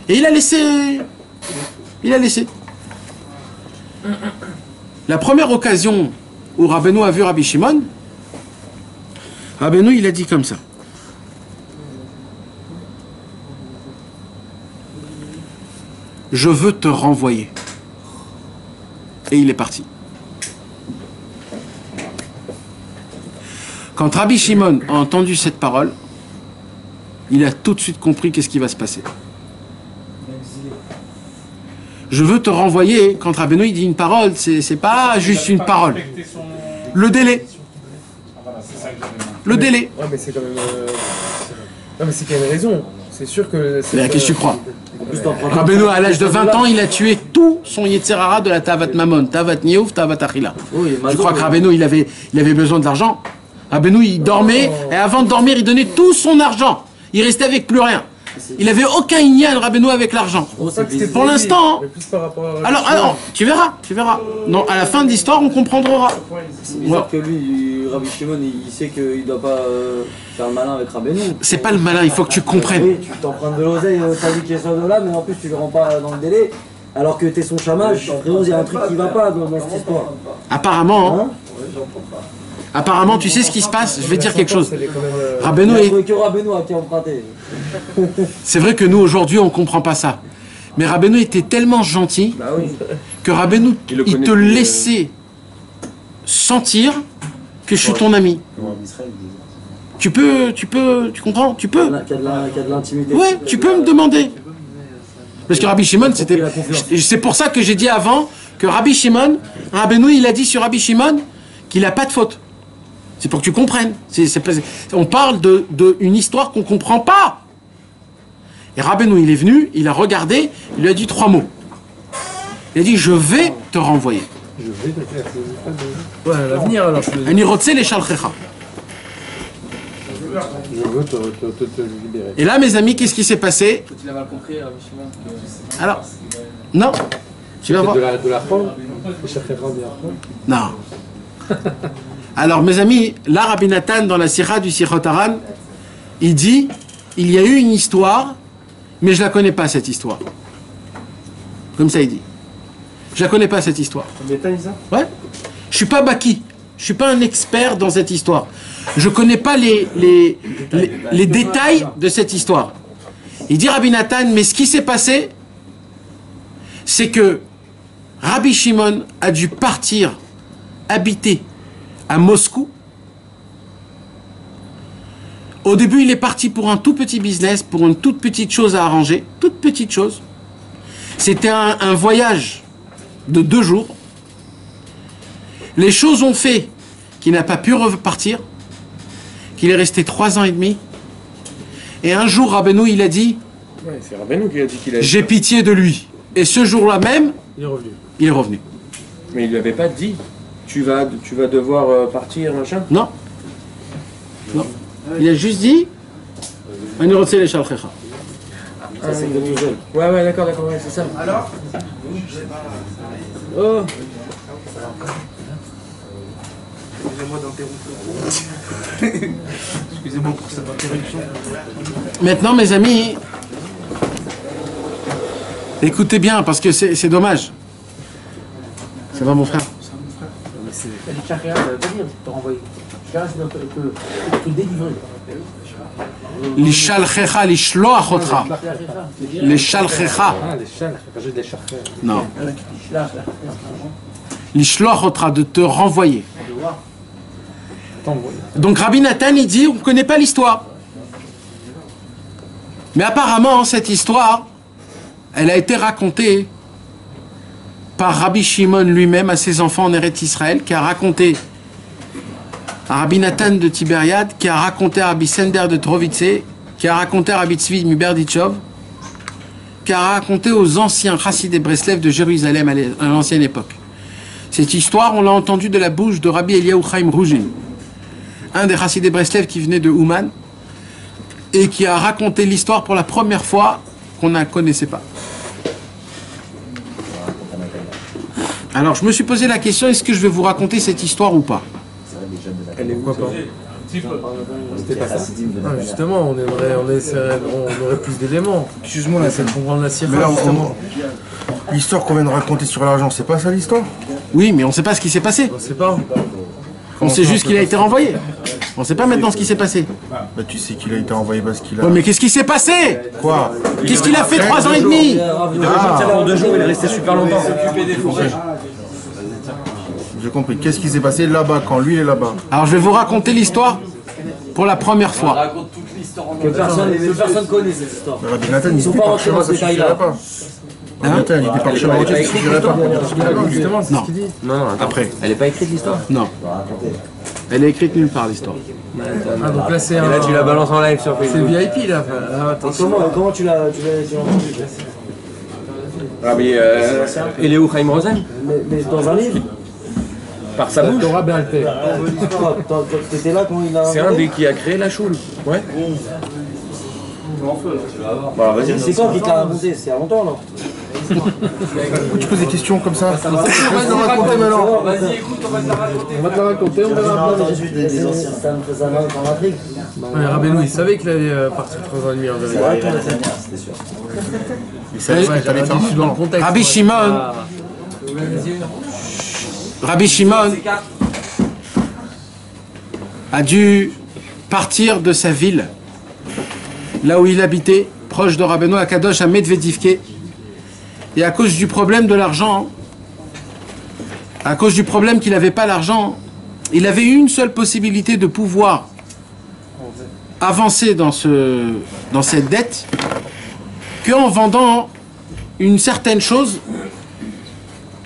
Et il a laissé... La première occasion où Rabbeinu a vu Rabbi Shimon, Rabbeinu, il a dit comme ça. Je veux te renvoyer. Et il est parti. Quand Rabbi Shimon a entendu cette parole, il a tout de suite compris qu'est-ce qui va se passer. Je veux te renvoyer. Quand Rabbeinu il dit une parole, c'est pas juste une parole. Le délai. Le délai. Ouais, mais c'est quand même. Non, mais c'est qu'il y a une raison. C'est sûr que. Mais qu'est-ce que tu crois? Rabbeinu, à l'âge de 20 ans, il a tué tout son Yetzerara de la Tavat Mamon, Tavat Niouf, Tavat Achila. Je crois que Rabbeinu, il avait besoin de l'argent. Rabbeinu, il dormait, et avant de dormir, il donnait tout son argent. Il restait avec plus rien. Il n'avait aucun ignan, Rabbeinu, avec l'argent. Pour l'instant. Alors, tu verras. Non, à la fin de l'histoire, on comprendra. C'est bizarre que lui, Rabbi Shimon, il sait qu'il ne doit pas faire le malin avec Rabbeinu. C'est pas le malin, il faut que tu comprennes. Oui, tu t'empruntes de l'oseille, t'as dit qu'il est sur de là, mais en plus, tu ne le rends pas dans le délai. Alors que t'es son chamage, frérot, il y a un truc qui va pas dans cette histoire. Apparemment, hein. Apparemment, tu sais ce qui se passe? Je vais te dire quelque chose. Rabbeinu est... que Rabbeinu a qui emprunté. C'est vrai que nous, aujourd'hui, on ne comprend pas ça. Mais Rabbeinu était tellement gentil que Rabbeinu, il te laissait sentir que je suis ton ami. Tu comprends? Tu peux. Qu'il y a de l'intimité. Ouais, tu peux me demander. Parce que Rabbi Shimon, c'était... C'est pour ça que j'ai dit avant que Rabbi Shimon, Rabbeinu, il a dit sur Rabbi Shimon qu'il n'a pas de faute. C'est pour que tu comprennes. On parle d'une histoire qu'on ne comprend pas. Et Rabbeinu, il est venu, il a regardé, il lui a dit 3 mots. Il a dit, je vais te renvoyer. Je vais te faire. Ouais, à l'avenir alors. Anirotse les shalchecha. Je veux te libérer. Et là, mes amis, qu'est-ce qui s'est passé? Tu l'as mal compris, Rabbi Shimon. Alors, non. Tu vas voir. De la forme. Non. Alors, mes amis, là, Rabbi Nathan, dans la Sira du Sichot Haran, il dit, il y a eu une histoire, mais je la connais pas, cette histoire. Comme ça, il dit. Je la connais pas, cette histoire. Ouais. Je suis pas baki. Je suis pas un expert dans cette histoire. Je connais pas les détails de cette histoire. Il dit Rabbi Nathan, mais ce qui s'est passé, c'est que Rabbi Shimon a dû partir habiter à Moscou. Au début, il est parti pour un tout petit business, pour une toute petite chose à arranger, toute petite chose. C'était un voyage de 2 jours. Les choses ont fait qu'il n'a pas pu repartir. qu'il est resté 3 ans et demi. Et un jour, Rabbeinu, il a dit, Ouais, c'est Rabbeinu qui a dit qu'il a. j'ai pitié de lui. Et ce jour-là même, Il est revenu. il est revenu. Mais il lui avait pas dit tu vas devoir partir, machin. Non. Non. Il a juste dit, Ani rotse le shalchecha. Ça, c'est que tout jeune. Ouais, d'accord, ouais, c'est ça. Alors Oh Excusez-moi pour cette interruption. Maintenant, mes amis, écoutez bien, parce que c'est dommage. Ça va, mon frère? Shachar, ça veut pas dire te renvoyer. Shachar, c'est te délivrer. Lishalchecha, lishloach otra. Lishalchecha. Ah, les chals, rajoute des chars. Non. Lishloach otra, de te renvoyer. Donc Rabbi Nathan, il dit, on ne connaît pas l'histoire. Mais apparemment, cette histoire, elle a été racontée par Rabbi Shimon lui-même à ses enfants en Eretz Israël, qui a raconté à Rabbi Nathan de Tibériade, qui a raconté à Rabbi Sender de Trovitzé, qui a raconté à Rabbi Tzvi de Miberdichov, qui a raconté aux anciens Chassidé Breslev de Jérusalem à l'ancienne époque. Cette histoire, on l'a entendue de la bouche de Rabbi Eliyahu Chaim Rougin, un des Chassidé Breslev qui venait de Ouman, et qui a raconté l'histoire pour la première fois qu'on ne connaissait pas. Alors je me suis posé la question, est-ce que je vais vous raconter cette histoire ou pas? Elle est quoi pas C'était pas ça. Ah, justement, on aurait plus d'éléments. Excuse-moi, là, c'est Pour comprendre la Mais sirah, là, justement. l'histoire qu'on vient de raconter sur l'argent, c'est pas ça l'histoire? Oui, mais on ne sait pas ce qui s'est passé. On ne sait pas. On sait juste qu'il a été renvoyé. On ne sait pas maintenant ce qui s'est passé. Bah, tu sais qu'il a été envoyé parce qu'il a. Oh, mais qu'est-ce qui s'est passé? Quoi? Qu'est-ce qu'il a fait 3 ans et demi? En 2 jours, il est resté super longtemps. J'ai compris. Qu'est-ce qui s'est passé là-bas quand lui il est là-bas? Alors je vais vous raconter l'histoire pour la première fois. Que personne connaît cette histoire. Mais Rabbi Nathan, il sont était pas par rentrés chemin, dans ça ce suffirait détail-là. pas. Rabbi Nathan, il était par chemin, ça suffirait pas. Justement, c'est Non. ce qu'il dit. Non, après. Elle est pas écrite l'histoire. Non. Elle est écrite nulle part l'histoire. Ah, donc là, c'est un. Là, tu la balances en live sur C'est Facebook. VIP, là. Ah, attention. Comment tu l'as entendu? Ah, mais Eliyahu Chaim Rosen Mais dans un livre? par sa bouche. Torah Béalpé. T'étais là quand il a. C'est un des qui a créé la choule. Ouais. Bon, vas-y. C'est quand qui te l'a raconté? C'est à longtemps alors. Tu poses des questions comme ça. On va te raconter maintenant. Vas-y, écoute, on va te la raconter. On va te la raconter, on verra après. Des anciens. Ça me faisait mal dans l'intrigue. Ouais, Rabbeinu, il savait qu'il allait partir 3 ans et demi en vérité. Il savait ce que t'allais faire. Dans le contexte. Rabbi Shimon, Rabbi Shimon a dû partir de sa ville, là où il habitait, proche de Rabbeinu Akadosh à Medvedivke. Et à cause du problème de l'argent, à cause du problème qu'il n'avait pas l'argent, il avait une seule possibilité de pouvoir avancer dans cette dette, qu'en vendant une certaine chose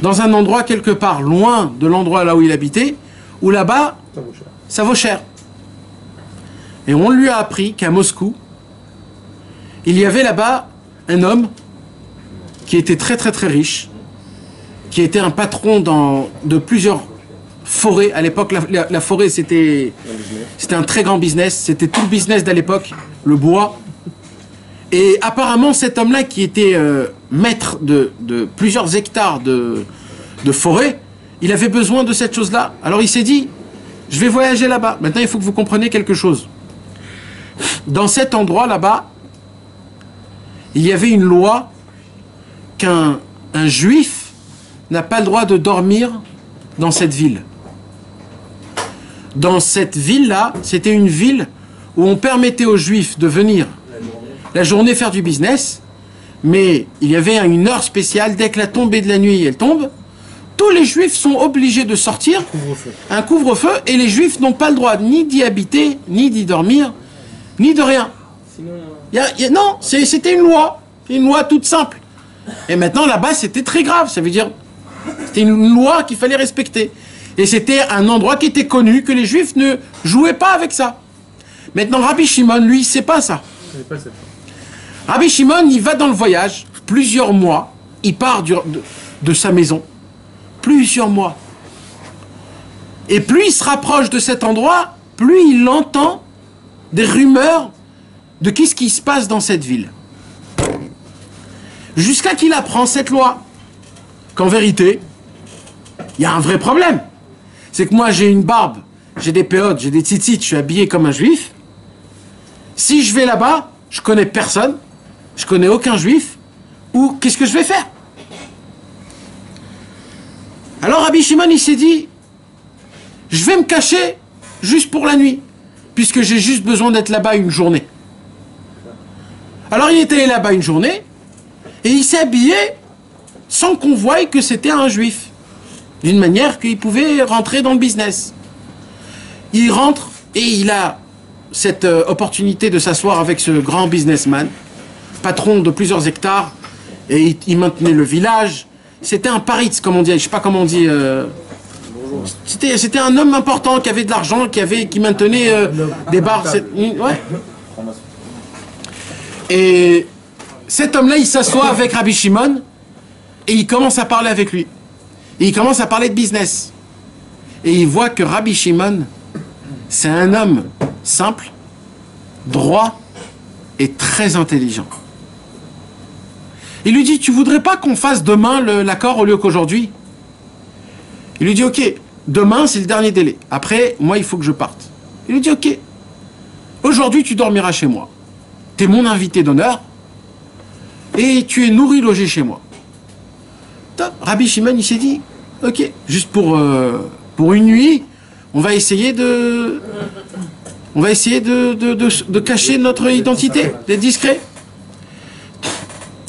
dans un endroit quelque part loin de l'endroit là où il habitait, où là-bas, ça vaut cher. Et on lui a appris qu'à Moscou, il y avait là-bas un homme qui était très très très riche, qui était un patron de plusieurs forêts. À l'époque, la forêt, c'était un très grand business. C'était tout le business d'à l'époque, le bois. Et apparemment, cet homme-là, qui était maître de plusieurs hectares de forêt, il avait besoin de cette chose-là. Alors il s'est dit, je vais voyager là-bas. Maintenant, il faut que vous compreniez quelque chose. Dans cet endroit là-bas, il y avait une loi qu'un juif n'a pas le droit de dormir dans cette ville. Dans cette ville-là, c'était une ville où on permettait aux juifs de venir la journée faire du business, mais il y avait une heure spéciale, dès que la tombée de la nuit elle tombe, tous les juifs sont obligés de sortir, un couvre-feu, et les juifs n'ont pas le droit ni d'y habiter, ni d'y dormir, ni de rien. Non, c'était une loi toute simple. Et maintenant là-bas c'était très grave, ça veut dire c'était une loi qu'il fallait respecter. Et c'était un endroit qui était connu, que les juifs ne jouaient pas avec ça. Maintenant, Rabbi Shimon, lui, c'est pas ça. Rabbi Shimon, il va dans le voyage, plusieurs mois, il part de sa maison, plusieurs mois. Et plus il se rapproche de cet endroit, plus il entend des rumeurs de qu'est-ce qui se passe dans cette ville. Jusqu'à qu'il apprend cette loi, qu'en vérité, il y a un vrai problème. C'est que moi, j'ai une barbe, j'ai des péotes, j'ai des tzitzit, je suis habillé comme un juif. Si je vais là-bas, je connais personne, je connais aucun juif, ou qu'est-ce que je vais faire? Alors Rabbi Shimon, il s'est dit, je vais me cacher juste pour la nuit, puisque j'ai juste besoin d'être là-bas une journée. Alors il était là-bas une journée, et il s'est habillé sans qu'on voie que c'était un juif, d'une manière qu'il pouvait rentrer dans le business. Il rentre et il a cette opportunité de s'asseoir avec ce grand businessman, patron de plusieurs hectares, et il maintenait le village. C'était un paritz, comme on dit, je sais pas comment on dit. C'était un homme important qui avait de l'argent, qui maintenait des bars. Ouais. Et cet homme-là, il s'assoit avec Rabbi Shimon et il commence à parler avec lui. Et il commence à parler de business. Et il voit que Rabbi Shimon, c'est un homme simple, droit et très intelligent. Il lui dit, tu voudrais pas qu'on fasse demain l'accord au lieu qu'aujourd'hui? Il lui dit, ok, demain c'est le dernier délai. Après, moi il faut que je parte. Il lui dit, ok, aujourd'hui tu dormiras chez moi. Tu es mon invité d'honneur et tu es nourri, logé chez moi. Top. Rabbi Shimon, il s'est dit, ok, juste pour une nuit, on va essayer de cacher notre identité, d'être discret.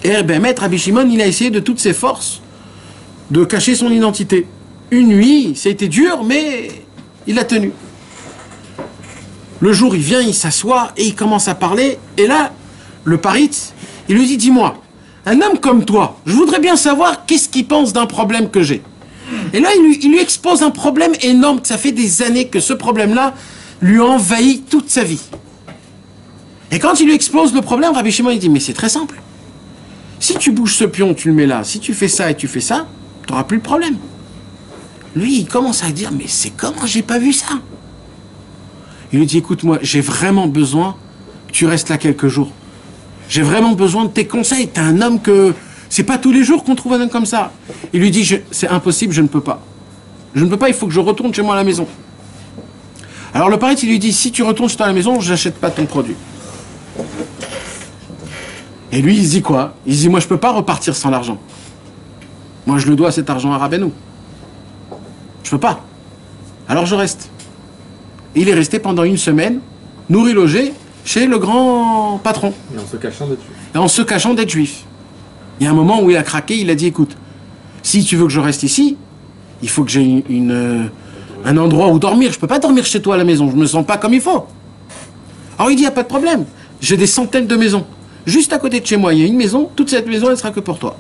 Et ben, maître Rabbi Shimon, il a essayé de toutes ses forces de cacher son identité. Une nuit, ça a été dur, mais il a tenu. Le jour, il vient, il s'assoit et il commence à parler. Et là, le paritz, il lui dit, dis-moi, un homme comme toi, je voudrais bien savoir qu'est-ce qu'il pense d'un problème que j'ai. Et là, il lui expose un problème énorme, que ça fait des années que ce problème-là lui envahit toute sa vie. Et quand il lui expose le problème, Rabbi Shimon, il dit, mais c'est très simple. Si tu bouges ce pion, tu le mets là. Si tu fais ça et tu fais ça, tu n'auras plus le problème. Lui, il commence à dire, mais c'est comment j'ai pas vu ça? Il lui dit, écoute-moi, j'ai vraiment besoin que tu restes là quelques jours. J'ai vraiment besoin de tes conseils. T'es un homme que... C'est pas tous les jours qu'on trouve un homme comme ça. Il lui dit, c'est impossible, je ne peux pas. Je ne peux pas, il faut que je retourne chez moi à la maison. Alors le paritz, il lui dit, si tu retournes chez toi à la maison, je n'achète pas ton produit. Et lui, il se dit quoi? Il se dit, moi, je peux pas repartir sans l'argent. Moi, je le dois cet argent à Rabbeinu. Je peux pas. Alors je reste. Et il est resté pendant une semaine, nourri, logé, chez le grand patron. Et en se cachant d'être juif. Et en se cachant d'être juif. Il y a un moment où il a craqué, il a dit, écoute, si tu veux que je reste ici, il faut que j'ai un endroit où dormir. Je peux pas dormir chez toi à la maison, je me sens pas comme il faut. Alors il dit, il n'y a pas de problème. J'ai des centaines de maisons. Juste à côté de chez moi, il y a une maison, toute cette maison, elle sera que pour toi.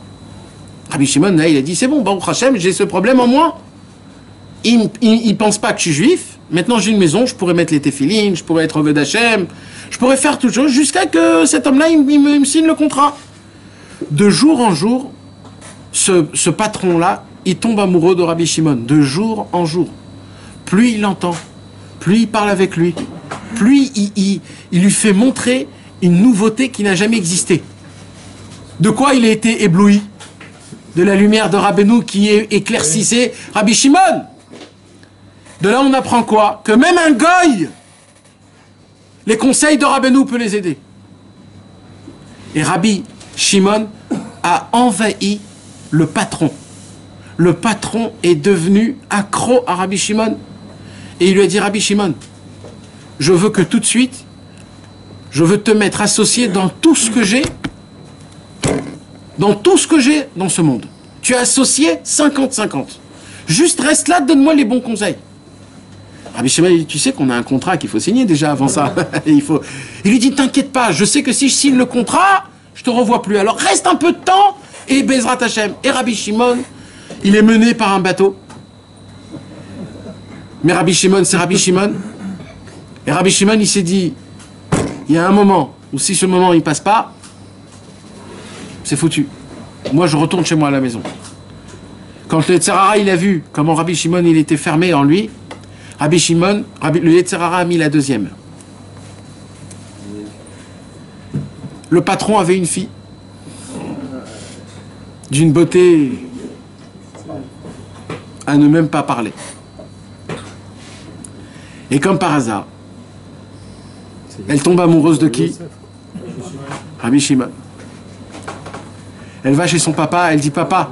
Rabbi Shimon, là, il a dit, c'est bon, Baruch Hashem, j'ai ce problème en moi. Il pense pas que je suis juif. Maintenant, j'ai une maison, je pourrais mettre les téphilines, je pourrais être Oved Hashem, je pourrais faire toute chose jusqu'à que cet homme-là, il me signe le contrat. De jour en jour, ce patron-là, il tombe amoureux de Rabbi Shimon. De jour en jour. Plus il l'entend, plus il parle avec lui, plus il lui fait montrer une nouveauté qui n'a jamais existé. De quoi il a été ébloui? De la lumière de Rabbeinu qui éclaircissait Rabbi Shimon. De là, on apprend quoi? Que même un goy, les conseils de Rabbeinu peuvent les aider. Et Rabbi Shimon a envahi le patron. Le patron est devenu accro à Rabbi Shimon. Et il lui a dit, Rabbi Shimon, je veux que tout de suite, je veux te mettre associé dans tout ce que j'ai, dans ce monde. Tu es associé 50-50. Juste reste là, donne-moi les bons conseils. Rabbi Shimon, il dit, tu sais qu'on a un contrat qu'il faut signer déjà avant ça. Il lui dit, t'inquiète pas, je sais que si je signe le contrat, je te revois plus. Alors reste un peu de temps et Bezrat Hashem. Et Rabbi Shimon, il est mené par un bateau. Mais Rabbi Shimon, c'est Rabbi Shimon. Et Rabbi Shimon, il s'est dit, il y a un moment où si ce moment il passe pas, c'est foutu. Moi, je retourne chez moi à la maison. Quand le Yetzer Hara, il a vu comment Rabbi Shimon, il était fermé en lui, le Yetzer Hara a mis la deuxième. Le patron avait une fille d'une beauté à ne même pas parler. Et comme par hasard, elle tombe amoureuse de qui? Rabbi Shimon. Elle va chez son papa, elle dit: papa,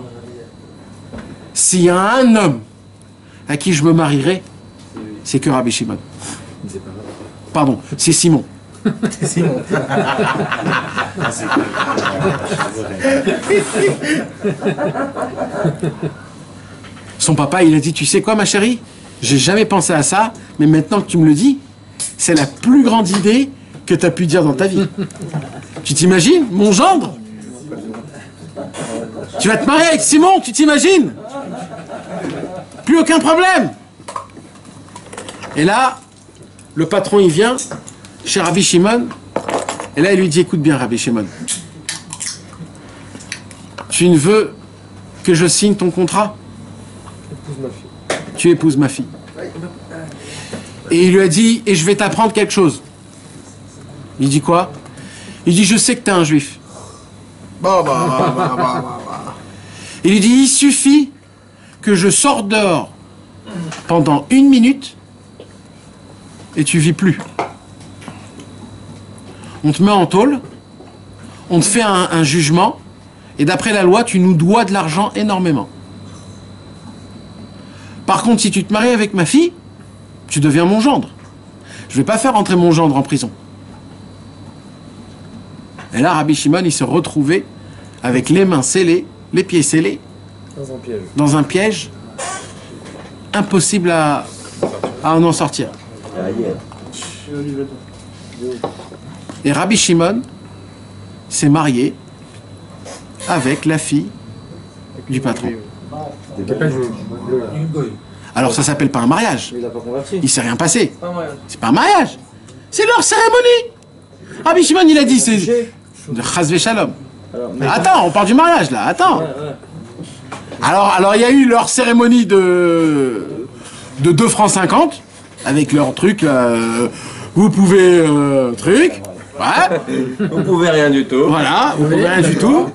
s'il y a un homme à qui je me marierai, c'est que Rabbi Shimon. Pardon, c'est Simon. Simon. Son papa, il a dit: tu sais quoi, ma chérie, j'ai jamais pensé à ça, mais maintenant que tu me le dis, c'est la plus grande idée que tu as pu dire dans ta vie. Tu t'imagines, mon gendre? Tu vas te marier avec Simon, tu t'imagines? Plus aucun problème. Et là, le patron, il vient chez Rabbi Shimon, et là, il lui dit: écoute bien, Rabbi Shimon, tu ne veux que je signe ton contrat? Tu épouses ma fille. Et il lui a dit: et je vais t'apprendre quelque chose. Il dit quoi? Il dit: je sais que tu es un juif. Il lui dit: il suffit que je sorte dehors pendant 1 minute et tu vis plus. On te met en tôle, on te fait un jugement, et d'après la loi, tu nous dois de l'argent énormément. Par contre, si tu te maries avec ma fille, tu deviens mon gendre. Je ne vais pas faire entrer mon gendre en prison. Et là, Rabbi Shimon, il se retrouvait avec les mains scellées, les pieds scellés, dans un piège impossible à en sortir. Et Rabbi Shimon s'est marié avec la fille du patron. Alors ça s'appelle pas un mariage. Il s'est rien passé. C'est pas un mariage. C'est leur cérémonie. Rabbi Shimon, il a dit, c'est de Chas Shalom. Attends, on parle du mariage là. Attends. Alors il y a eu leur cérémonie de 2 francs 50 avec leur truc. Vous pouvez truc. Ouais. Vous pouvez rien du tout. Voilà, vous pouvez rien du tout.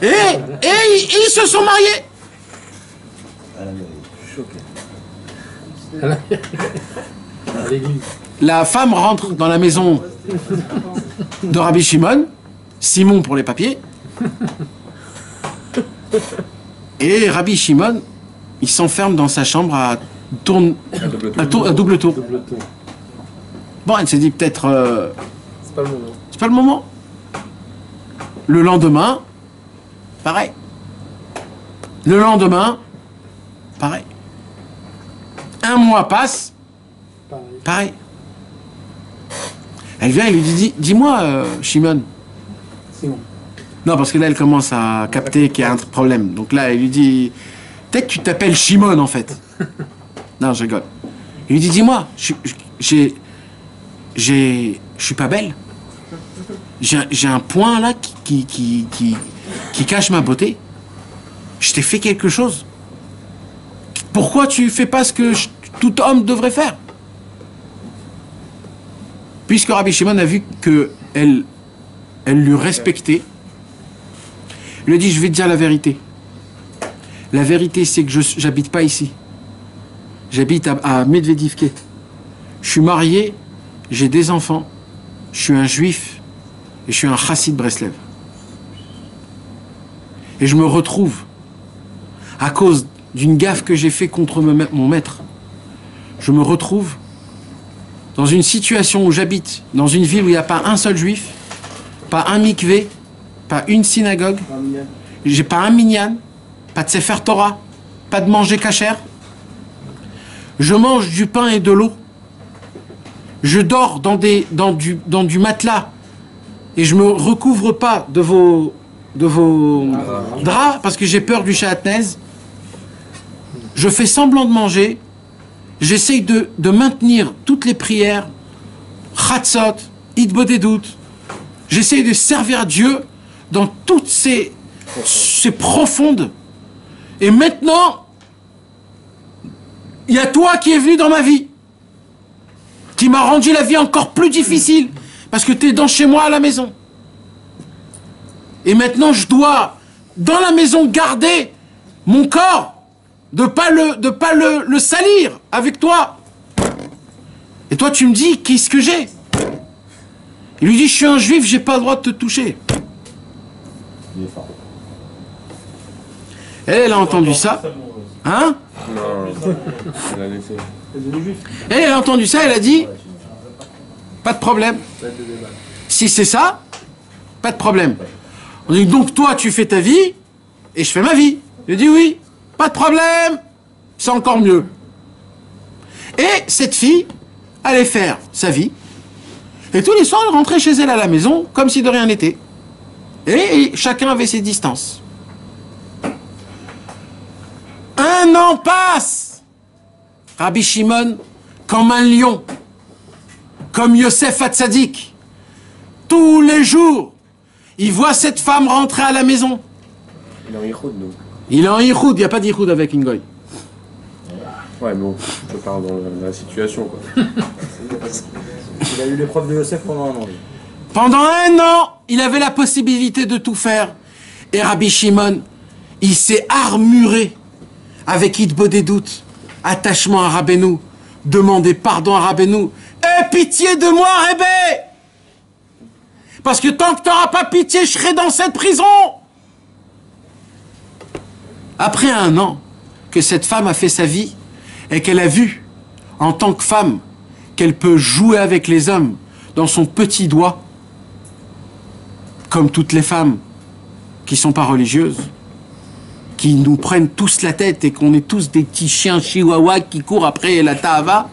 Et ils se sont mariés. La femme rentre dans la maison de Rabbi Shimon, Simon pour les papiers, et Rabbi Shimon, il s'enferme dans sa chambre à double tour. Bon, elle s'est dit peut-être... c'est pas le moment. Le lendemain, pareil. Le lendemain, pareil. 1 mois passe, pareil. Elle vient et lui dit: dis-moi, Shimon. Non, parce que là, elle commence à capter qu'il y a un problème. Donc là, elle lui dit: peut-être que tu t'appelles Shimon, en fait. Non, je rigole. Il lui dit: dis-moi, je suis pas belle. J'ai un point là qui cache ma beauté. Je t'ai fait quelque chose. Pourquoi tu fais pas ce que tout homme devrait faire? Puisque Rabbi Shimon a vu qu'elle lui respectait, il lui a dit: je vais te dire la vérité. La vérité, c'est que j'habite pas ici. J'habite à Medvedivke. Je suis marié, j'ai des enfants, je suis un juif et je suis un chassid Breslev. Et je me retrouve, à cause d'une gaffe que j'ai fait contre mon maître, je me retrouve dans une situation où j'habite, dans une ville où il n'y a pas un seul juif, pas un mikvé, pas une synagogue, j'ai pas un minyan, pas de sefer Torah, pas de manger kasher. Je mange du pain et de l'eau. Je dors dans du matelas et je me recouvre pas de vos draps parce que j'ai peur du chatnez. Je fais semblant de manger. J'essaye de maintenir toutes les prières, chatzot, des doutes. J'essaye de servir Dieu dans toutes ces profondes. Et maintenant, il y a toi qui es venu dans ma vie, qui m'a rendu la vie encore plus difficile, parce que tu es dans chez moi à la maison. Et maintenant, je dois, dans la maison, garder mon corps, de pas le salir avec toi. Et toi, tu me dis, qu'est-ce que j'ai? Il lui dit, je suis un juif, j'ai pas le droit de te toucher. Elle a entendu ça. Hein? Non, elle a laissé. Elle a entendu ça, elle a dit, pas de problème. Si c'est ça, pas de problème. On dit, donc toi, tu fais ta vie, et je fais ma vie. Il dit, oui, pas de problème, c'est encore mieux. Et cette fille allait faire sa vie, et tous les soirs, elle rentrait chez elle à la maison, comme si de rien n'était. Et chacun avait ses distances. Un an passe. Rabbi Shimon, comme un lion, comme Yosef Hatzadik, tous les jours, il voit cette femme rentrer à la maison. Il est en Yichoud, donc. Il est en Yichoud, il n'y a pas d'Yichoud avec Ingoy. Ouais, bon, je parle dans la situation, quoi. Il a eu l'épreuve de Yosef pendant un an. Pendant un an, il avait la possibilité de tout faire. Et Rabbi Shimon, il s'est armuré avec Hitbo des doutes, attachement à Rabbeinu, demander pardon à Rabbeinu. Aie pitié de moi, Rebbe! Parce que tant que tu n'auras pas pitié, je serai dans cette prison! Après un an que cette femme a fait sa vie et qu'elle a vu, en tant que femme, qu'elle peut jouer avec les hommes dans son petit doigt, comme toutes les femmes qui ne sont pas religieuses, qui nous prennent tous la tête et qu'on est tous des petits chiens chihuahuas qui courent après la tahava,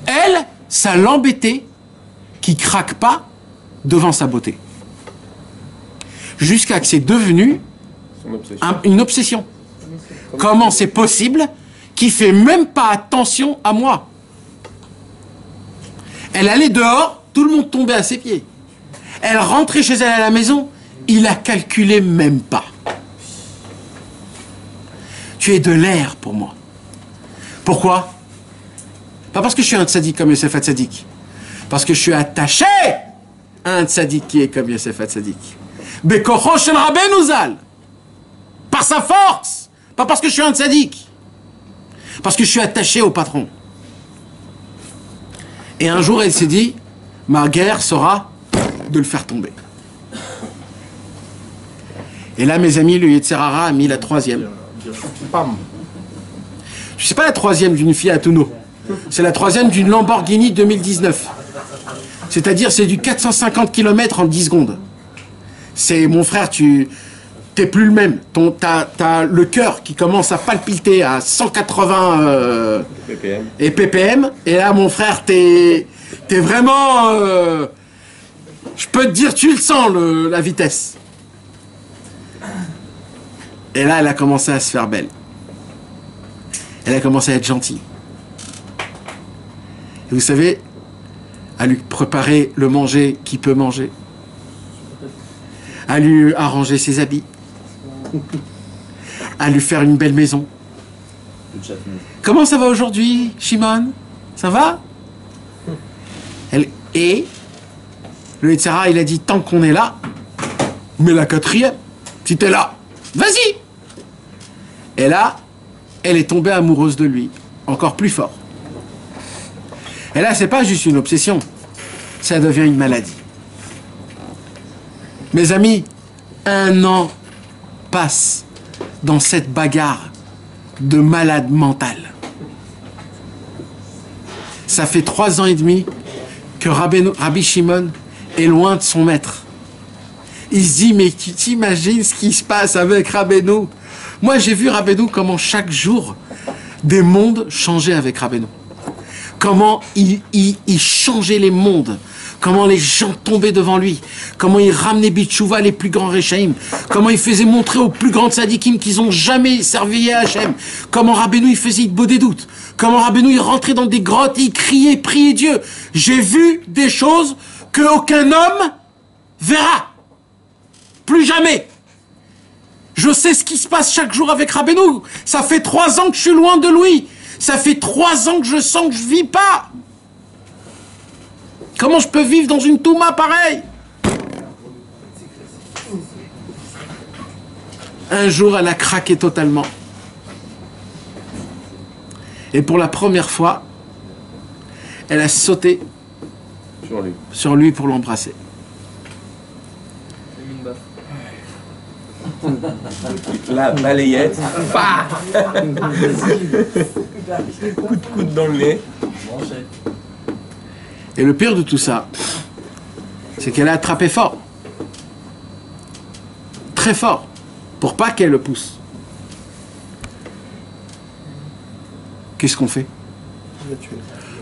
elle, ça l'embêtait qui craque pas devant sa beauté. Jusqu'à que c'est devenu une obsession. Comment c'est possible qu'il fait même pas attention à moi? Elle allait dehors, tout le monde tombait à ses pieds. Elle rentrait chez elle à la maison, il a calculé même pas. Tu es de l'air pour moi. Pourquoi? Pas parce que je suis un tzaddik comme Yosef Hatzadik. Parce que je suis attaché à un tzaddik qui est comme Yosef Hatzadik. Bekocho shel Rabbeinu Zal. Par sa force. Pas parce que je suis un tzaddik. Parce que je suis attaché au patron. Et un jour, elle s'est dit, ma guerre sera de le faire tomber. Et là, mes amis, le Yetzer Hara a mis la troisième. Pam. Je sais pas la troisième d'une Fiat Uno. C'est la troisième d'une Lamborghini 2019. C'est-à-dire, c'est du 450 km en 10 secondes. C'est, mon frère, tu t'es plus le même. T'as le cœur qui commence à palpiter à 180 PPM. et ppm. Et là, mon frère, t'es vraiment... je peux te dire, tu le sens, la vitesse. Et là, elle a commencé à se faire belle. Elle a commencé à être gentille. Et vous savez, à lui préparer le manger qu'il peut manger. À lui arranger ses habits. À lui faire une belle maison. Comment ça va aujourd'hui, Shimon? Ça va? Et le Yetzer Hara, il a dit, tant qu'on est là, mais la quatrième, si t'es là, vas-y! Et là, elle est tombée amoureuse de lui, encore plus fort. Et là, c'est pas juste une obsession, ça devient une maladie. Mes amis, un an passe dans cette bagarre de malade mental. Ça fait 3 ans et demi que Rabbi Shimon est loin de son maître. Il se dit, mais tu t'imagines ce qui se passe avec Rabbeinu? Moi, j'ai vu Rabbeinu comment chaque jour des mondes changeaient avec Rabbeinu. Comment il changeait les mondes comment les gens tombaient devant lui, comment il ramenait Bitchouva les plus grands Réchaïm, comment il faisait montrer aux plus grands tzadikim qu'ils n'ont jamais servi à Hachem, comment Rabbeinu il faisait Hitbo des doutes, comment Rabbeinu il rentrait dans des grottes et il criait, priait Dieu. J'ai vu des choses qu'aucun homme verra. Plus jamais. Je sais ce qui se passe chaque jour avec Rabbeinu. Ça fait 3 ans que je suis loin de lui. Ça fait 3 ans que je sens que je vis pas. Comment je peux vivre dans une touma pareille? Un jour, elle a craqué totalement. Et pour la première fois, elle a sauté sur lui pour l'embrasser. La balayette. Coup de coude dans le nez. Et le pire de tout ça, c'est qu'elle a attrapé fort. Très fort. Pour pas qu'elle le pousse. Qu'est-ce qu'on fait?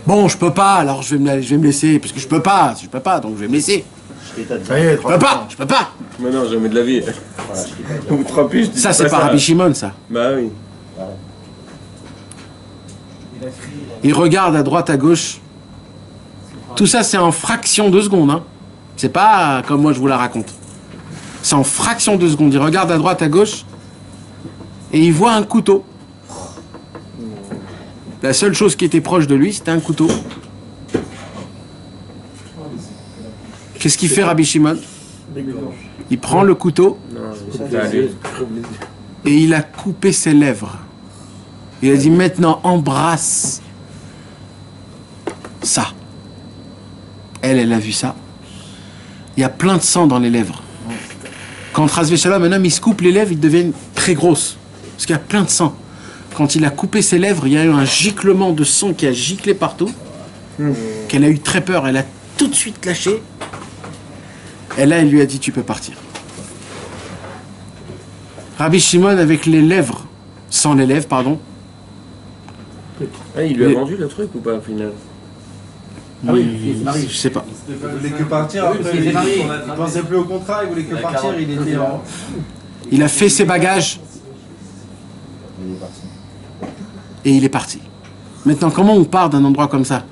Bon, je peux pas, alors je vais me laisser, parce que je peux pas, donc je vais me laisser. Ça y est, Je peux pas. Mais non, jamais de la vie. Ou 3 piges. Ça, c'est pas Rabbi Shimon, ça. Bah oui. Il regarde à droite, à gauche. Tout ça, c'est en fraction de seconde. Hein. C'est pas comme moi je vous la raconte. C'est en fraction de seconde. Il regarde à droite, à gauche. Et il voit un couteau. La seule chose qui était proche de lui, c'était un couteau. Qu'est-ce qu'il fait, Rabbi Shimon? Il prend le couteau et il a coupé ses lèvres. Il a dit, maintenant, embrasse ça. Elle a vu ça. Il y a plein de sang dans les lèvres. Quand Razvé Shalom, un homme, il se coupe les lèvres, ils deviennent très grosses. Parce qu'il y a plein de sang. Quand il a coupé ses lèvres, il y a eu un giclement de sang qui a giclé partout. Qu'elle a eu très peur. Elle a tout de suite lâché. Et là, elle lui a dit, tu peux partir. Rabbi Shimon avec les lèvres, sans les lèvres, pardon. Ah, il lui a vendu le truc ou pas au final? Ah oui, il s'est marié. Je sais pas. Il voulait que partir, après parce qu'il est marié. il pensait plus au contrat, il voulait que partir, il était en... Il a fait ses bagages. Et il est parti. Maintenant, comment on part d'un endroit comme ça?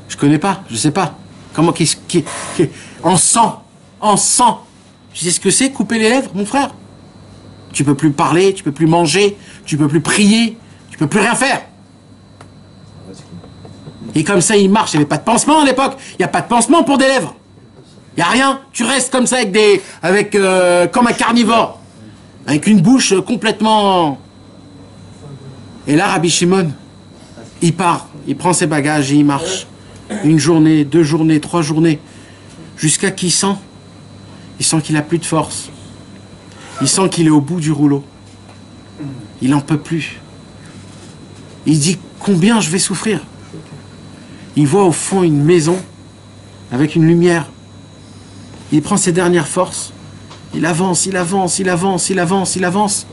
Je connais pas, je sais pas. Comment, en sang. En sang. Tu sais ce que c'est, couper les lèvres, mon frère? Tu peux plus parler, tu peux plus manger, tu peux plus prier, tu peux plus rien faire. Et comme ça, il marche. Il n'y avait pas de pansement à l'époque. Il n'y a pas de pansement pour des lèvres. Il n'y a rien. Tu restes comme ça comme un carnivore. Avec une bouche complètement... Et là, Rabbi Shimon, il part. Il prend ses bagages et il marche. 1 journée, 2 journées, 3 journées. Jusqu'à qu'il sent. Il sent qu'il n'a plus de force. Il sent qu'il est au bout du rouleau. Il n'en peut plus. Il dit, combien je vais souffrir? Il voit au fond une maison avec une lumière. Il prend ses dernières forces. Il avance, il avance, il avance, il avance, il avance.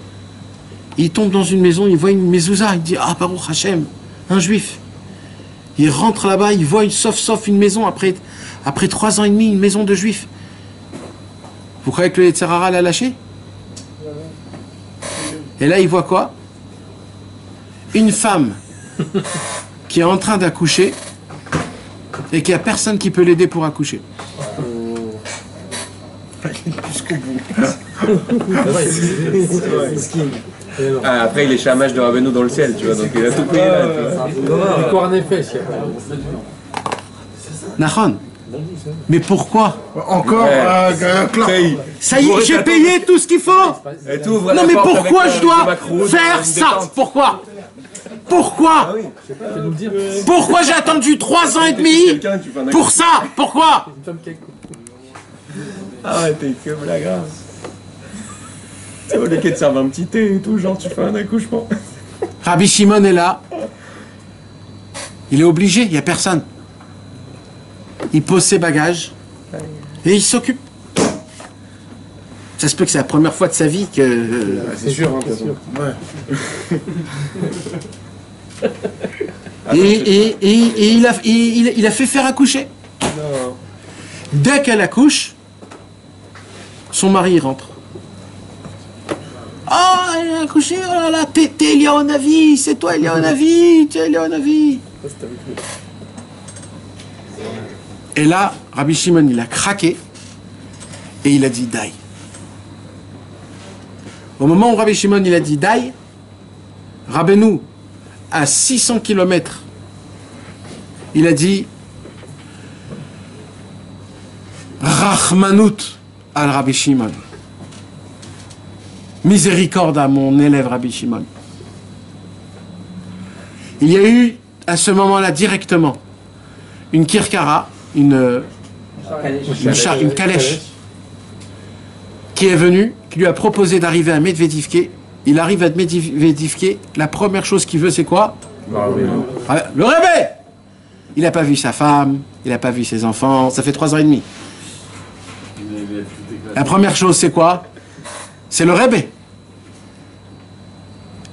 Il tombe dans une maison, il voit une mezouza. Il dit, ah, Baruch Hashem, un juif. Il rentre là-bas, il voit sauf une maison après 3 ans et demi, une maison de juifs. Vous croyez que le Yetzer Hara l'a lâché? Et là, il voit quoi? Une femme qui est en train d'accoucher et qu'il n'y a personne qui peut l'aider pour accoucher. Ah, après, il est chamache de Rabbeinu dans le ciel, tu vois, donc il a tout payé là, tu vois. Il court en effet, Nahon. Mais pourquoi? Encore Ça y est, j'ai payé tout ce qu'il faut. Non mais pourquoi je dois faire ça? Pourquoi? Pourquoi? Pourquoi j'ai attendu 3 ans et demi pour ça? Pourquoi? Ah ouais, t'es que la grâce. Tu sais, au lieu qu'elle te serve un petit thé et tout, genre tu fais un accouchement. Rabbi Shimon est là. Il est obligé, il n'y a personne. Il pose ses bagages et il s'occupe. Ça se peut que c'est la première fois de sa vie que... C'est sûr, hein, de toute façon. Et il a fait faire accoucher. Dès qu'elle accouche, son mari rentre. Oh, elle a accouché, oh là là, t'es Eliyahu c'est toi Eliyahu, tu es Eliyahu. Et là, Rabbi Shimon, il a craqué et il a dit Daï. Au moment où Rabbi Shimon, il a dit Daï, Rabbeinu, à 600 km, il a dit Rachmanout al Rabbi Shimon. Miséricorde à mon élève Rabbi Shimon. Il y a eu à ce moment-là directement une kirkara, une calèche qui est venue, qui lui a proposé d'arriver à Medvedivke. Il arrive à Medvedivke, la première chose qu'il veut c'est quoi? Le Rebbe. Il n'a pas vu sa femme, il n'a pas vu ses enfants, ça fait 3 ans et demi. La première chose c'est quoi? C'est le Rebbe.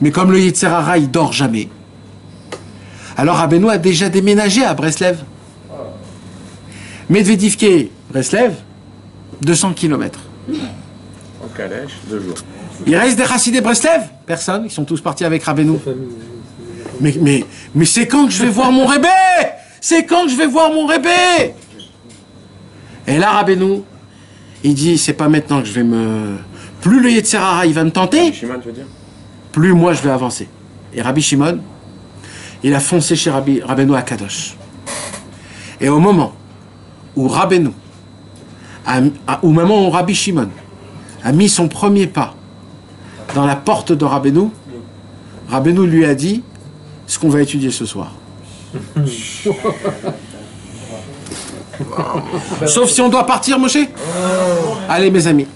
Mais comme le Yetzer Hara, il dort jamais. Alors Rabbeinu a déjà déménagé à Breslev. Medvedivke, Breslev, 200 km. En calèche, 2 jours. Il reste des Chassidés Breslev? Personne, ils sont tous partis avec Rabbeinu. Mais c'est quand que je vais voir mon Rebbe? C'est quand que je vais voir mon Rebbe? Et là Rabbeinu, il dit, c'est pas maintenant que je vais me... Plus le Yetzer Hara, il va me tenter, Shimon, tu veux dire? plus moi je vais avancer. Et Rabbi Shimon, il a foncé chez Rabbeinu à Kadosh. Et au moment où Rabbeinu, au moment où Rabbi Shimon a mis son premier pas dans la porte de Rabbeinu, Rabbeinu lui a dit ce qu'on va étudier ce soir. Sauf si on doit partir, Moshe. Allez mes amis.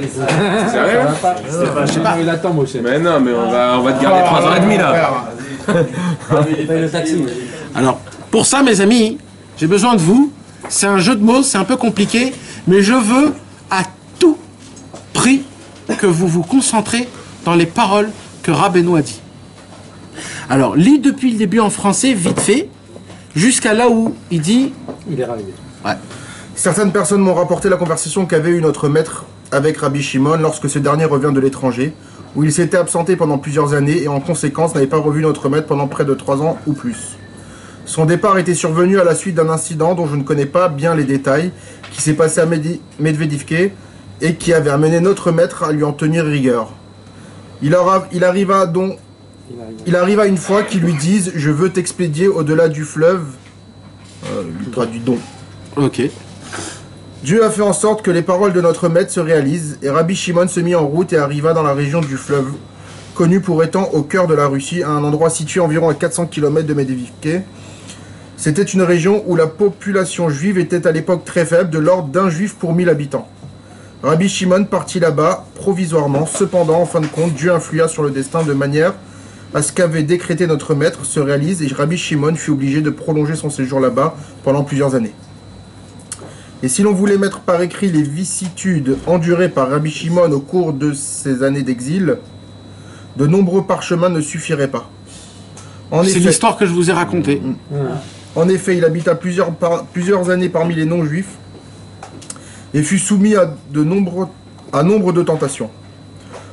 C'est sérieux? Je sais pas. Il attend, Moshe. Mais non, mais on va te garder 3 ans et demi là. Paye le taxi. Alors, pour ça, mes amis, j'ai besoin de vous. C'est un jeu de mots, c'est un peu compliqué, mais je veux à tout prix que vous vous concentrez dans les paroles que Rabbeinu a dit. Alors, lis depuis le début en français, vite fait, jusqu'à là où il dit... Il est arrivé. Ouais. Certaines personnes m'ont rapporté la conversation qu'avait eu notre maître avec Rabbi Shimon lorsque ce dernier revient de l'étranger, où il s'était absenté pendant plusieurs années et en conséquence n'avait pas revu notre maître pendant près de 3 ans ou plus. Son départ était survenu à la suite d'un incident dont je ne connais pas bien les détails, qui s'est passé à Medvedivke et qui avait amené notre maître à lui en tenir rigueur. Il arriva une fois qu'ils lui disent « Je veux t'expédier au-delà du fleuve », il traduit don. Ok. Dieu a fait en sorte que les paroles de notre maître se réalisent, et Rabbi Shimon se mit en route et arriva dans la région du fleuve, connu pour étant au cœur de la Russie, à un endroit situé environ à 400 km de Medvedivke. C'était une région où la population juive était à l'époque très faible, de l'ordre d'un juif pour 1000 habitants. Rabbi Shimon partit là-bas, provisoirement. Cependant, en fin de compte, Dieu influa sur le destin de manière à ce qu'avait décrété notre maître se réalise, et Rabbi Shimon fut obligé de prolonger son séjour là-bas pendant plusieurs années. Et si l'on voulait mettre par écrit les vicissitudes endurées par Rabbi Shimon au cours de ces années d'exil, de nombreux parchemins ne suffiraient pas. C'est l'histoire que je vous ai racontée. En effet, il habita plusieurs années parmi les non-juifs et fut soumis à nombre de tentations.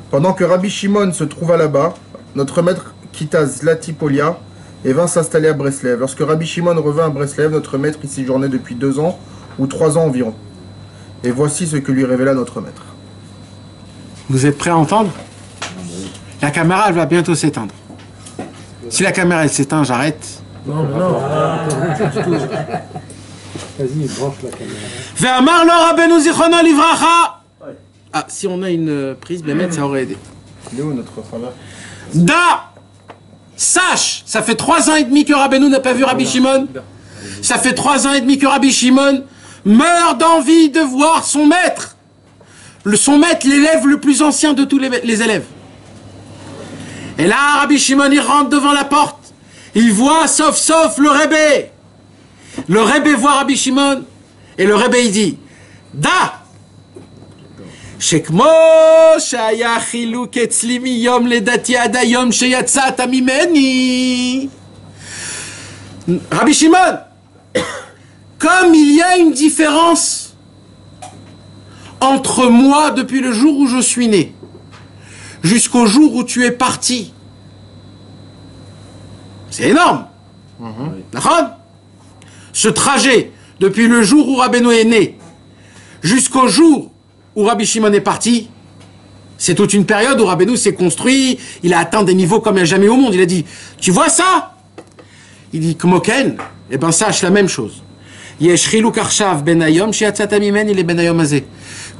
Pendant que Rabbi Shimon se trouva là-bas, notre maître quitta Zlatipolia et vint s'installer à Breslev. Lorsque Rabbi Shimon revint à Breslev, notre maître y séjournait depuis 2 ans ou 3 ans environ. Et voici ce que lui révéla notre maître. Vous êtes prêts à entendre? La caméra, elle va bientôt s'éteindre. Si la caméra, elle s'éteint, j'arrête. Non, non. Vas-y, branche la caméra. Ve'amar lo Rabbeinu zichrono livracha. Ah, si on a une prise, Bémet, ça aurait aidé. Il est où notre frère? Da! Sache, ça fait 3 ans et demi que Rabbeinu n'a pas vu Rabbi Shimon. Ça fait 3 ans et demi que Rabbi Shimon meurt d'envie de voir son maître. Son maître, l'élève le plus ancien de tous les élèves. Et là, Rabbi Shimon, il rentre devant la porte. Il voit, sauf le Rebbe. Le Rebbe voit Rabbi Shimon. Et le Rebbe, il dit, Da! Shekmo shaya chiluk etzli miyom ledati ad hayom sheyatzata mimeni. Rabbi Shimon, comme il y a une différence entre moi depuis le jour où je suis né jusqu'au jour où tu es parti. C'est énorme. D'accord ? Ce trajet, depuis le jour où Rabbeinu est né jusqu'au jour où Rabbi Shimon est parti, c'est toute une période où Rabbeinu s'est construit, il a atteint des niveaux comme il n'y a jamais au monde. Il a dit, tu vois ça ? Il dit, Kmoken, eh bien sache la même chose. Yesh chiluk arshav ben hayom sheyatzat mimen il est ben hayom hazeh.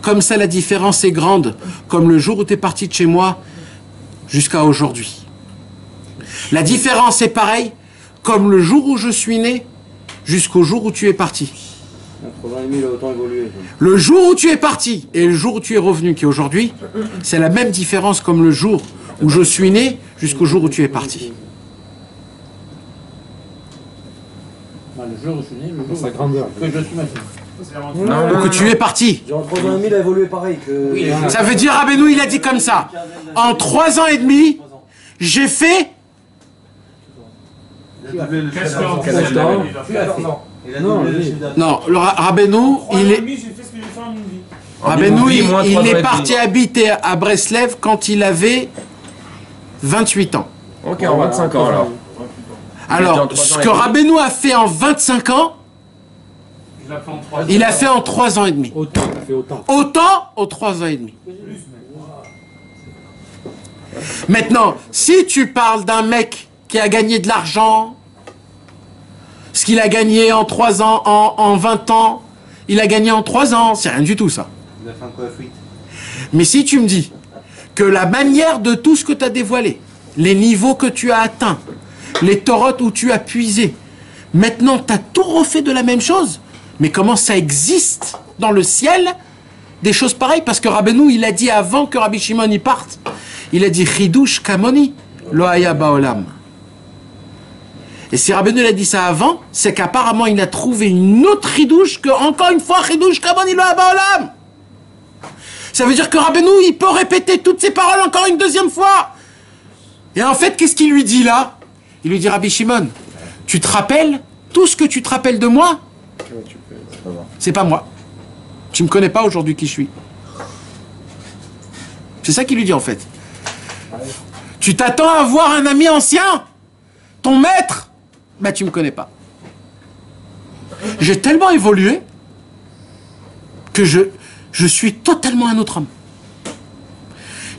Comme ça, la différence est grande, comme le jour où tu es parti de chez moi jusqu'à aujourd'hui. La différence est pareille, comme le jour où je suis né jusqu'au jour où tu es parti. Entre 20 et 1000 a autant évolué. Le jour où tu es parti et le jour où tu es revenu, qui est aujourd'hui, c'est la même différence comme le jour où je suis né jusqu'au jour où tu es parti. Le jour où je suis né, le jour Sa grandeur. que je suis maintenant. Ou que tu es parti. Genre entre 20 et 1000 a évolué pareil que... Oui, Ça veut dire, Rabbeinu, il a dit comme ça. En 3 ans et demi, j'ai fait... Qu'est-ce que Non, Non, le Rabbeinu, il est... Rabbeinu, il est parti habiter à Breslev quand il avait 28 ans. Ok, en 25 ans alors. Alors, ce que Rabbeinu a fait en 25 ans, il a fait en 3 ans et demi. Autant, ça fait autant. Autant aux 3 ans et demi. Maintenant, si tu parles d'un mec qui a gagné de l'argent, ce qu'il a gagné en 3 ans, en 20 ans, il a gagné en 3 ans, c'est rien du tout ça. Il a fait un coup à fuite. Mais si tu me dis que la manière de tout ce que tu as dévoilé, les niveaux que tu as atteints, les torotes où tu as puisé, maintenant tu as tout refait de la même chose, mais comment ça existe dans le ciel des choses pareilles? Parce que Rabbeinu, il a dit avant que Rabbi Shimon y parte, il a dit Chidush Kamoni Lo Haya Baolam. Et si Rabbeinu a dit ça avant, c'est qu'apparemment il a trouvé une autre Chidush que, encore une fois, Chidush Kamoni Lo Haya Baolam. Ça veut dire que Rabbeinu, il peut répéter toutes ces paroles encore une deuxième fois. Et en fait, qu'est-ce qu'il lui dit là? Il lui dit, Rabbi Shimon, tu te rappelles tout ce que tu te rappelles de moi? C'est pas moi. Tu me connais pas aujourd'hui qui je suis. C'est ça qu'il lui dit en fait. Tu t'attends à voir un ami ancien, ton maître, bah tu me connais pas. J'ai tellement évolué que je suis totalement un autre homme.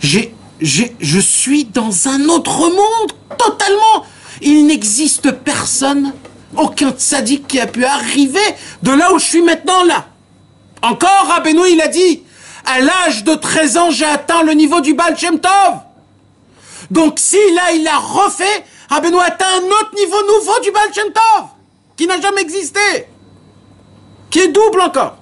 Je suis dans un autre monde, totalement. Il n'existe personne, aucun tzaddik qui a pu arriver de là où je suis maintenant, là. Encore, Rabbeinu, il a dit, à l'âge de 13 ans, j'ai atteint le niveau du Baal Shem Tov. Donc si là, il a refait, Rabbeinu a atteint un autre niveau nouveau du Baal Shem Tov, qui n'a jamais existé, qui est double encore.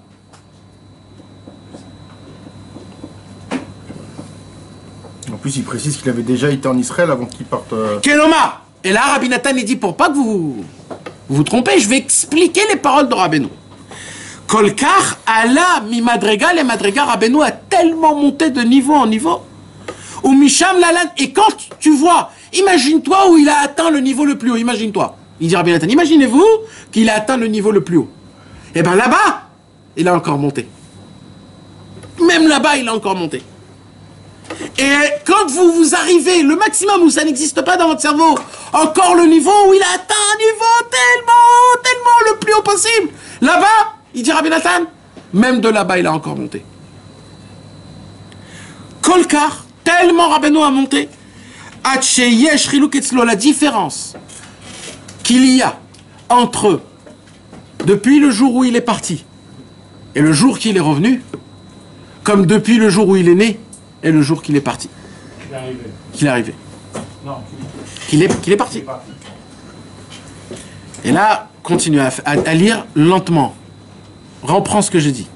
En plus, il précise qu'il avait déjà été en Israël avant qu'il parte... Keloma. Et là, Rabbi Nathan, il dit, pour pas que vous trompez, je vais expliquer les paroles de Rabbeinu. Kolkar, Allah, mi madrega, les madrega, Rabbeinu a tellement monté de niveau en niveau. Ou Misham Lalan, et quand tu vois, imagine-toi où il a atteint le niveau le plus haut, imagine-toi. Il dit Rabbi Nathan, imaginez-vous qu'il a atteint le niveau le plus haut. Et bien là-bas, il a encore monté. Même là-bas, il a encore monté. Et quand vous arrivez, le maximum où ça n'existe pas dans votre cerveau, encore le niveau où il a atteint un niveau tellement le plus haut possible. Là-bas, il dit Rabbi Nathan, même de là-bas, il a encore monté. Kolkar, tellement Rabbeinu a monté, la différence qu'il y a entre depuis le jour où il est parti et le jour qu'il est revenu, comme depuis le jour où il est né et le jour qu'il est parti. Qu'il est arrivé. Non, Qu'il est parti. Et là, continue à lire lentement. Reprends ce que j'ai dit.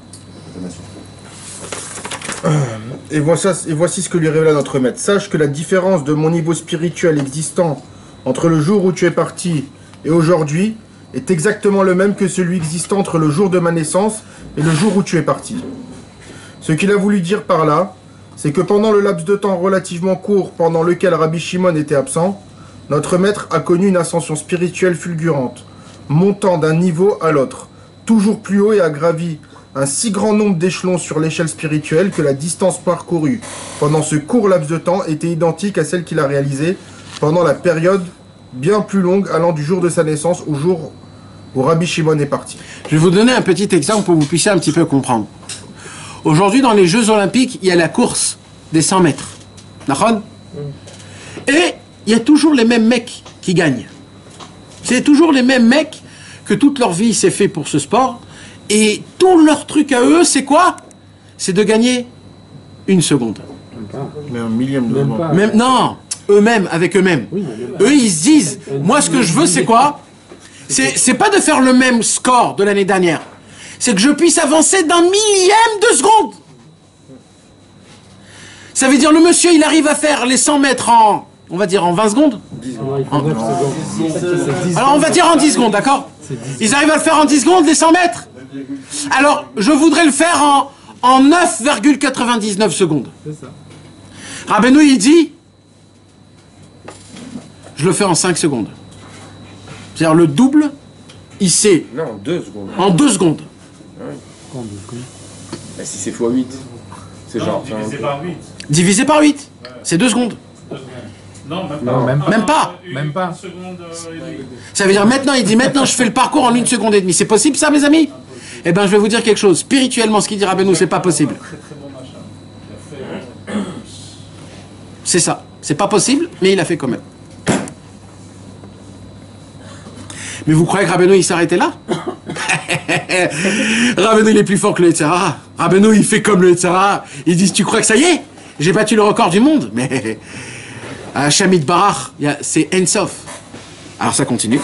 Et voici ce que lui révéla notre maître. Sache que la différence de mon niveau spirituel existant entre le jour où tu es parti et aujourd'hui est exactement le même que celui existant entre le jour de ma naissance et le jour où tu es parti. Ce qu'il a voulu dire par là, c'est que pendant le laps de temps relativement court pendant lequel Rabbi Shimon était absent, notre maître a connu une ascension spirituelle fulgurante, montant d'un niveau à l'autre, toujours plus haut et a gravi un si grand nombre d'échelons sur l'échelle spirituelle que la distance parcourue pendant ce court laps de temps était identique à celle qu'il a réalisée pendant la période bien plus longue allant du jour de sa naissance au jour où Rabbi Shimon est parti. Je vais vous donner un petit exemple pour que vous puissiez un petit peu comprendre. Aujourd'hui, dans les Jeux Olympiques, il y a la course des 100 mètres. D'accord ? Et il y a toujours les mêmes mecs qui gagnent. C'est toujours les mêmes mecs que toute leur vie s'est fait pour ce sport. Et tout leur truc à eux, c'est quoi? C'est de gagner 1 seconde. Mais un millième de seconde. Même, non, eux-mêmes, avec eux-mêmes. Eux, ils se disent, moi, ce que je veux, c'est quoi? C'est pas de faire le même score de l'année dernière. C'est que je puisse avancer d'1 millième de seconde. Ça veut dire, le monsieur, il arrive à faire les 100 mètres en, on va dire, en 20 secondes. Alors, on va dire en 10 secondes, d'accord? Ils arrivent à le faire en 10 secondes, les 100 mètres. Alors, je voudrais le faire en 9,99 secondes. Rabbeinu, il dit, je le fais en 5 secondes. C'est-à-dire le double, il sait. Non, 2 secondes. En 2 secondes. Bah, si c'est x8, c'est genre. Divisé par 8. Divisé par 8. C'est 2 secondes. Non, même pas. Non, même pas. Même pas. Même pas. Une seconde et demie. Ça veut dire maintenant, il dit maintenant je fais le parcours en 1 seconde et demie. C'est possible ça, mes amis? Eh bien, je vais vous dire quelque chose. Spirituellement, ce qu'il dit Rabbeinu, c'est pas possible. C'est ça. C'est pas possible, mais il a fait quand même. Mais vous croyez que Rabbeinu, il s'arrêtait là? Rabbeinu, il est plus fort que le Yetzirah. Rabbeinu, il fait comme le Yetzirah. Ils disent, tu crois que ça y est? J'ai battu le record du monde. Mais à Shamit Barach, c'est Ensof. Alors ça continue.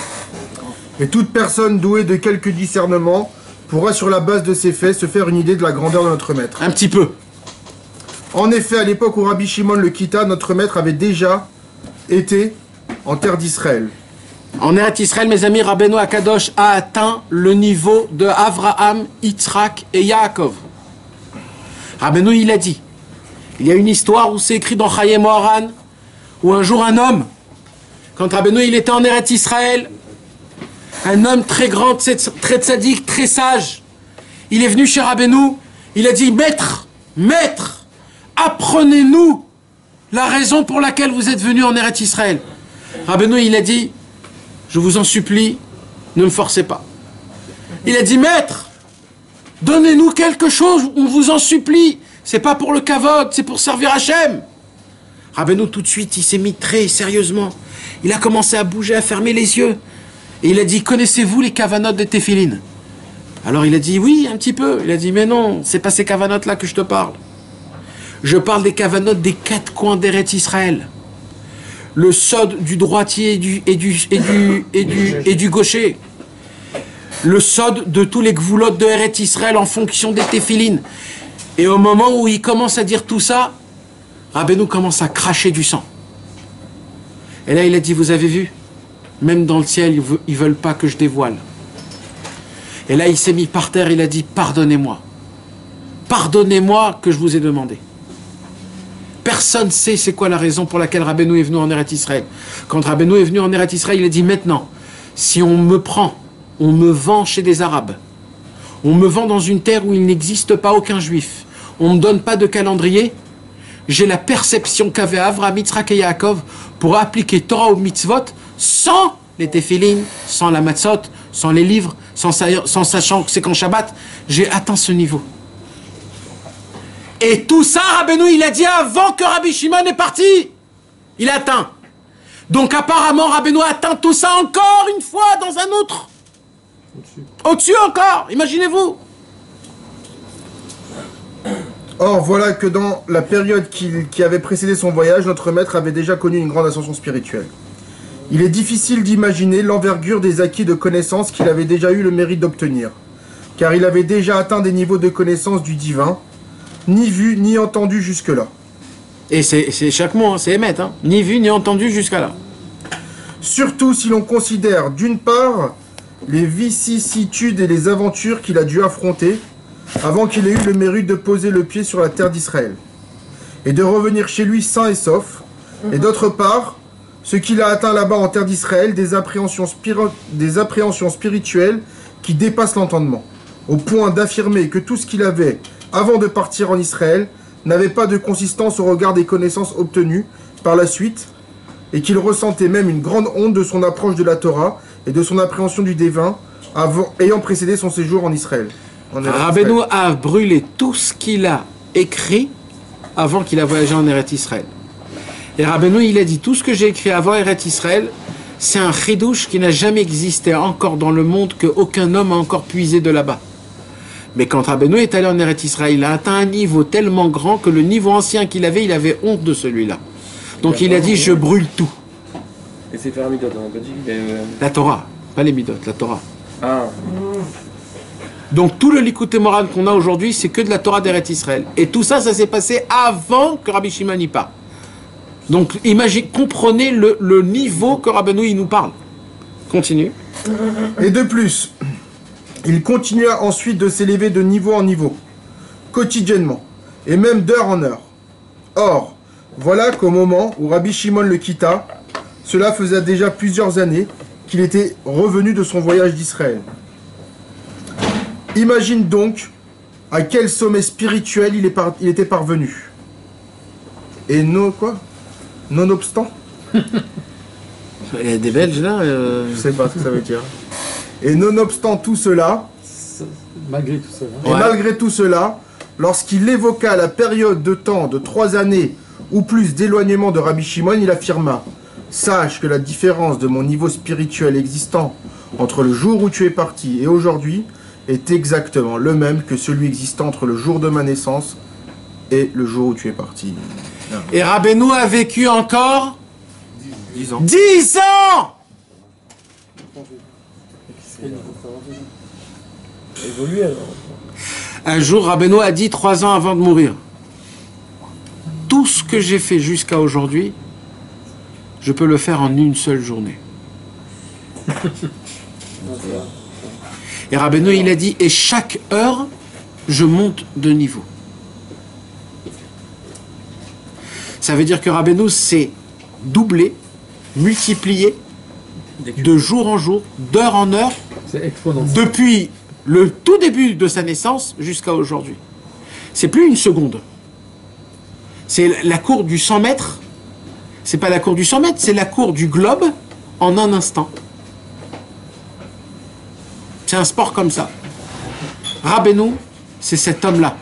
Et toute personne douée de quelque discernement pourra, sur la base de ces faits, se faire une idée de la grandeur de notre maître. Un petit peu. En effet, à l'époque où Rabbi Shimon le quitta, notre maître avait déjà été en terre d'Israël. En Eretz Israël, mes amis, Rabbeinu Akadosh a atteint le niveau de Avraham, Yitzhak et Yaakov. Rabbeinu, il a dit, il y a une histoire où c'est écrit dans Chayei Moharan, où un jour un homme, quand Rabbeinu il était en Eretz Israël, un homme très grand, très tzaddik, très sage, il est venu chez Rabbeinu, il a dit, maître, apprenez-nous la raison pour laquelle vous êtes venu en Eretz Israël. Rabbeinu, il a dit, je vous en supplie, ne me forcez pas. Il a dit, maître, donnez-nous quelque chose, on vous en supplie. C'est pas pour le kavod, c'est pour servir Hachem. Rabbeinu, tout de suite, il s'est mis très sérieusement. Il a commencé à bouger, à fermer les yeux. Et il a dit, connaissez-vous les kavanot de Tefilin? Alors il a dit, oui, un petit peu. Il a dit, mais non, c'est pas ces kavanot-là que je te parle. Je parle des kavanot des 4 coins d'Eretz Israël. Le sod du droitier et du gaucher. Le sod de tous les gvoulot de Eretz Israël en fonction des téphilines. Et au moment où il commence à dire tout ça, Rabbeinu commence à cracher du sang. Et là il a dit, vous avez vu? Même dans le ciel, ils veulent pas que je dévoile. Et là il s'est mis par terre, il a dit, pardonnez-moi. Pardonnez-moi que je vous ai demandé. Personne ne sait c'est quoi la raison pour laquelle Rabbeinu est venu en Eretz Israël. Quand Rabbeinu est venu en Eretz Israël, il a dit, maintenant, si on me prend, on me vend chez des Arabes, on me vend dans une terre où il n'existe pas aucun juif, on ne me donne pas de calendrier, j'ai la perception qu'avait Avraham, Yitzhak et Yaakov pour appliquer Torah ou mitzvot sans les téphilines, sans la matzot, sans les livres, sans sachant que c'est qu'en Shabbat, j'ai atteint ce niveau. Et tout ça, Rabbeinu, il a dit avant que Rabbi Shimon est parti. Il a atteint. Donc apparemment, Rabbeinu a atteint tout ça encore une fois dans un autre. Au-dessus encore, imaginez-vous. Or, voilà que dans la période qui avait précédé son voyage, notre maître avait déjà connu une grande ascension spirituelle. Il est difficile d'imaginer l'envergure des acquis de connaissances qu'il avait déjà eu le mérite d'obtenir, car il avait déjà atteint des niveaux de connaissance du divin, ni vu, ni entendu jusque-là. Et c'est chaque mot, hein, c'est émettre, hein. Ni vu, ni entendu jusqu'à là. Surtout si l'on considère, d'une part, les vicissitudes et les aventures qu'il a dû affronter avant qu'il ait eu le mérite de poser le pied sur la terre d'Israël, et de revenir chez lui sain et sauf, et d'autre part, ce qu'il a atteint là-bas en terre d'Israël, des appréhensions spirituelles qui dépasse l'entendement, au point d'affirmer que tout ce qu'il avait avant de partir en Israël n'avait pas de consistance au regard des connaissances obtenues par la suite, et qu'il ressentait même une grande honte de son approche de la Torah et de son appréhension du divin ayant précédé son séjour en Israël. Rabbeinu a brûlé tout ce qu'il a écrit avant qu'il a voyagé en Eretz Israël. Et Rabbeinu, il a dit, tout ce que j'ai écrit avant Eretz Israël, c'est un chidouche qui n'a jamais existé encore dans le monde, qu'aucun homme a encore puisé de là-bas. Mais quand Rabbeinu est allé en Eretz Israël, il a atteint un niveau tellement grand que le niveau ancien qu'il avait, il avait honte de celui-là. Donc il a dit, je brûle tout. Et c'est faire Midot, on a pas dit. La Torah, pas les Midot, la Torah. Ah. Donc tout le Likutei Moharan qu'on a aujourd'hui, c'est que de la Torah d'Eretz Israël. Et tout ça, ça s'est passé avant que Rabbi Shimon y parte. Donc comprenez le niveau que Rabbeinu il nous parle. Continue. Et de plus, il continua ensuite de s'élever de niveau en niveau, quotidiennement, et même d'heure en heure. Or, voilà qu'au moment où Rabbi Shimon le quitta, cela faisait déjà plusieurs années qu'il était revenu de son voyage d'Israël. Imagine donc à quel sommet spirituel il était parvenu. Et nonobstant Il y a des Belges là Je sais pas ce que ça veut dire. Et nonobstant tout cela, Malgré tout ça. Hein. et malgré tout cela, lorsqu'il évoqua la période de temps de 3 années ou plus d'éloignement de Rabbi Shimon, il affirma: sache que la différence de mon niveau spirituel existant entre le jour où tu es parti et aujourd'hui est exactement le même que celui existant entre le jour de ma naissance et le jour où tu es parti. Et Rabbeinu a vécu encore 10 ans. 10 ans. Évoluer alors. Un jour, Rabbeinu a dit 3 ans avant de mourir, tout ce que j'ai fait jusqu'à aujourd'hui, je peux le faire en une seule journée. Et Rabbeinu, il a dit, et chaque heure, je monte de niveau. Ça veut dire que Rabbeinu s'est doublé, multiplié, de jour en jour, d'heure en heure, C'est exponentiel. depuis le tout début de sa naissance jusqu'à aujourd'hui. C'est plus une seconde. C'est la cour du 100 mètres. C'est pas la cour du 100 mètres, c'est la cour du globe en un instant. C'est un sport comme ça. Rabbeinu, c'est cet homme-là.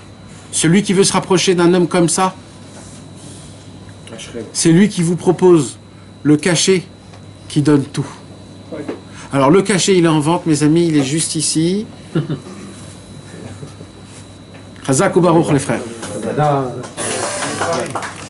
Celui qui veut se rapprocher d'un homme comme ça, c'est lui qui vous propose le cachet qui donne tout. Alors le cachet, il est en vente, mes amis, il est juste ici. Chazak ou Baruch, les frères.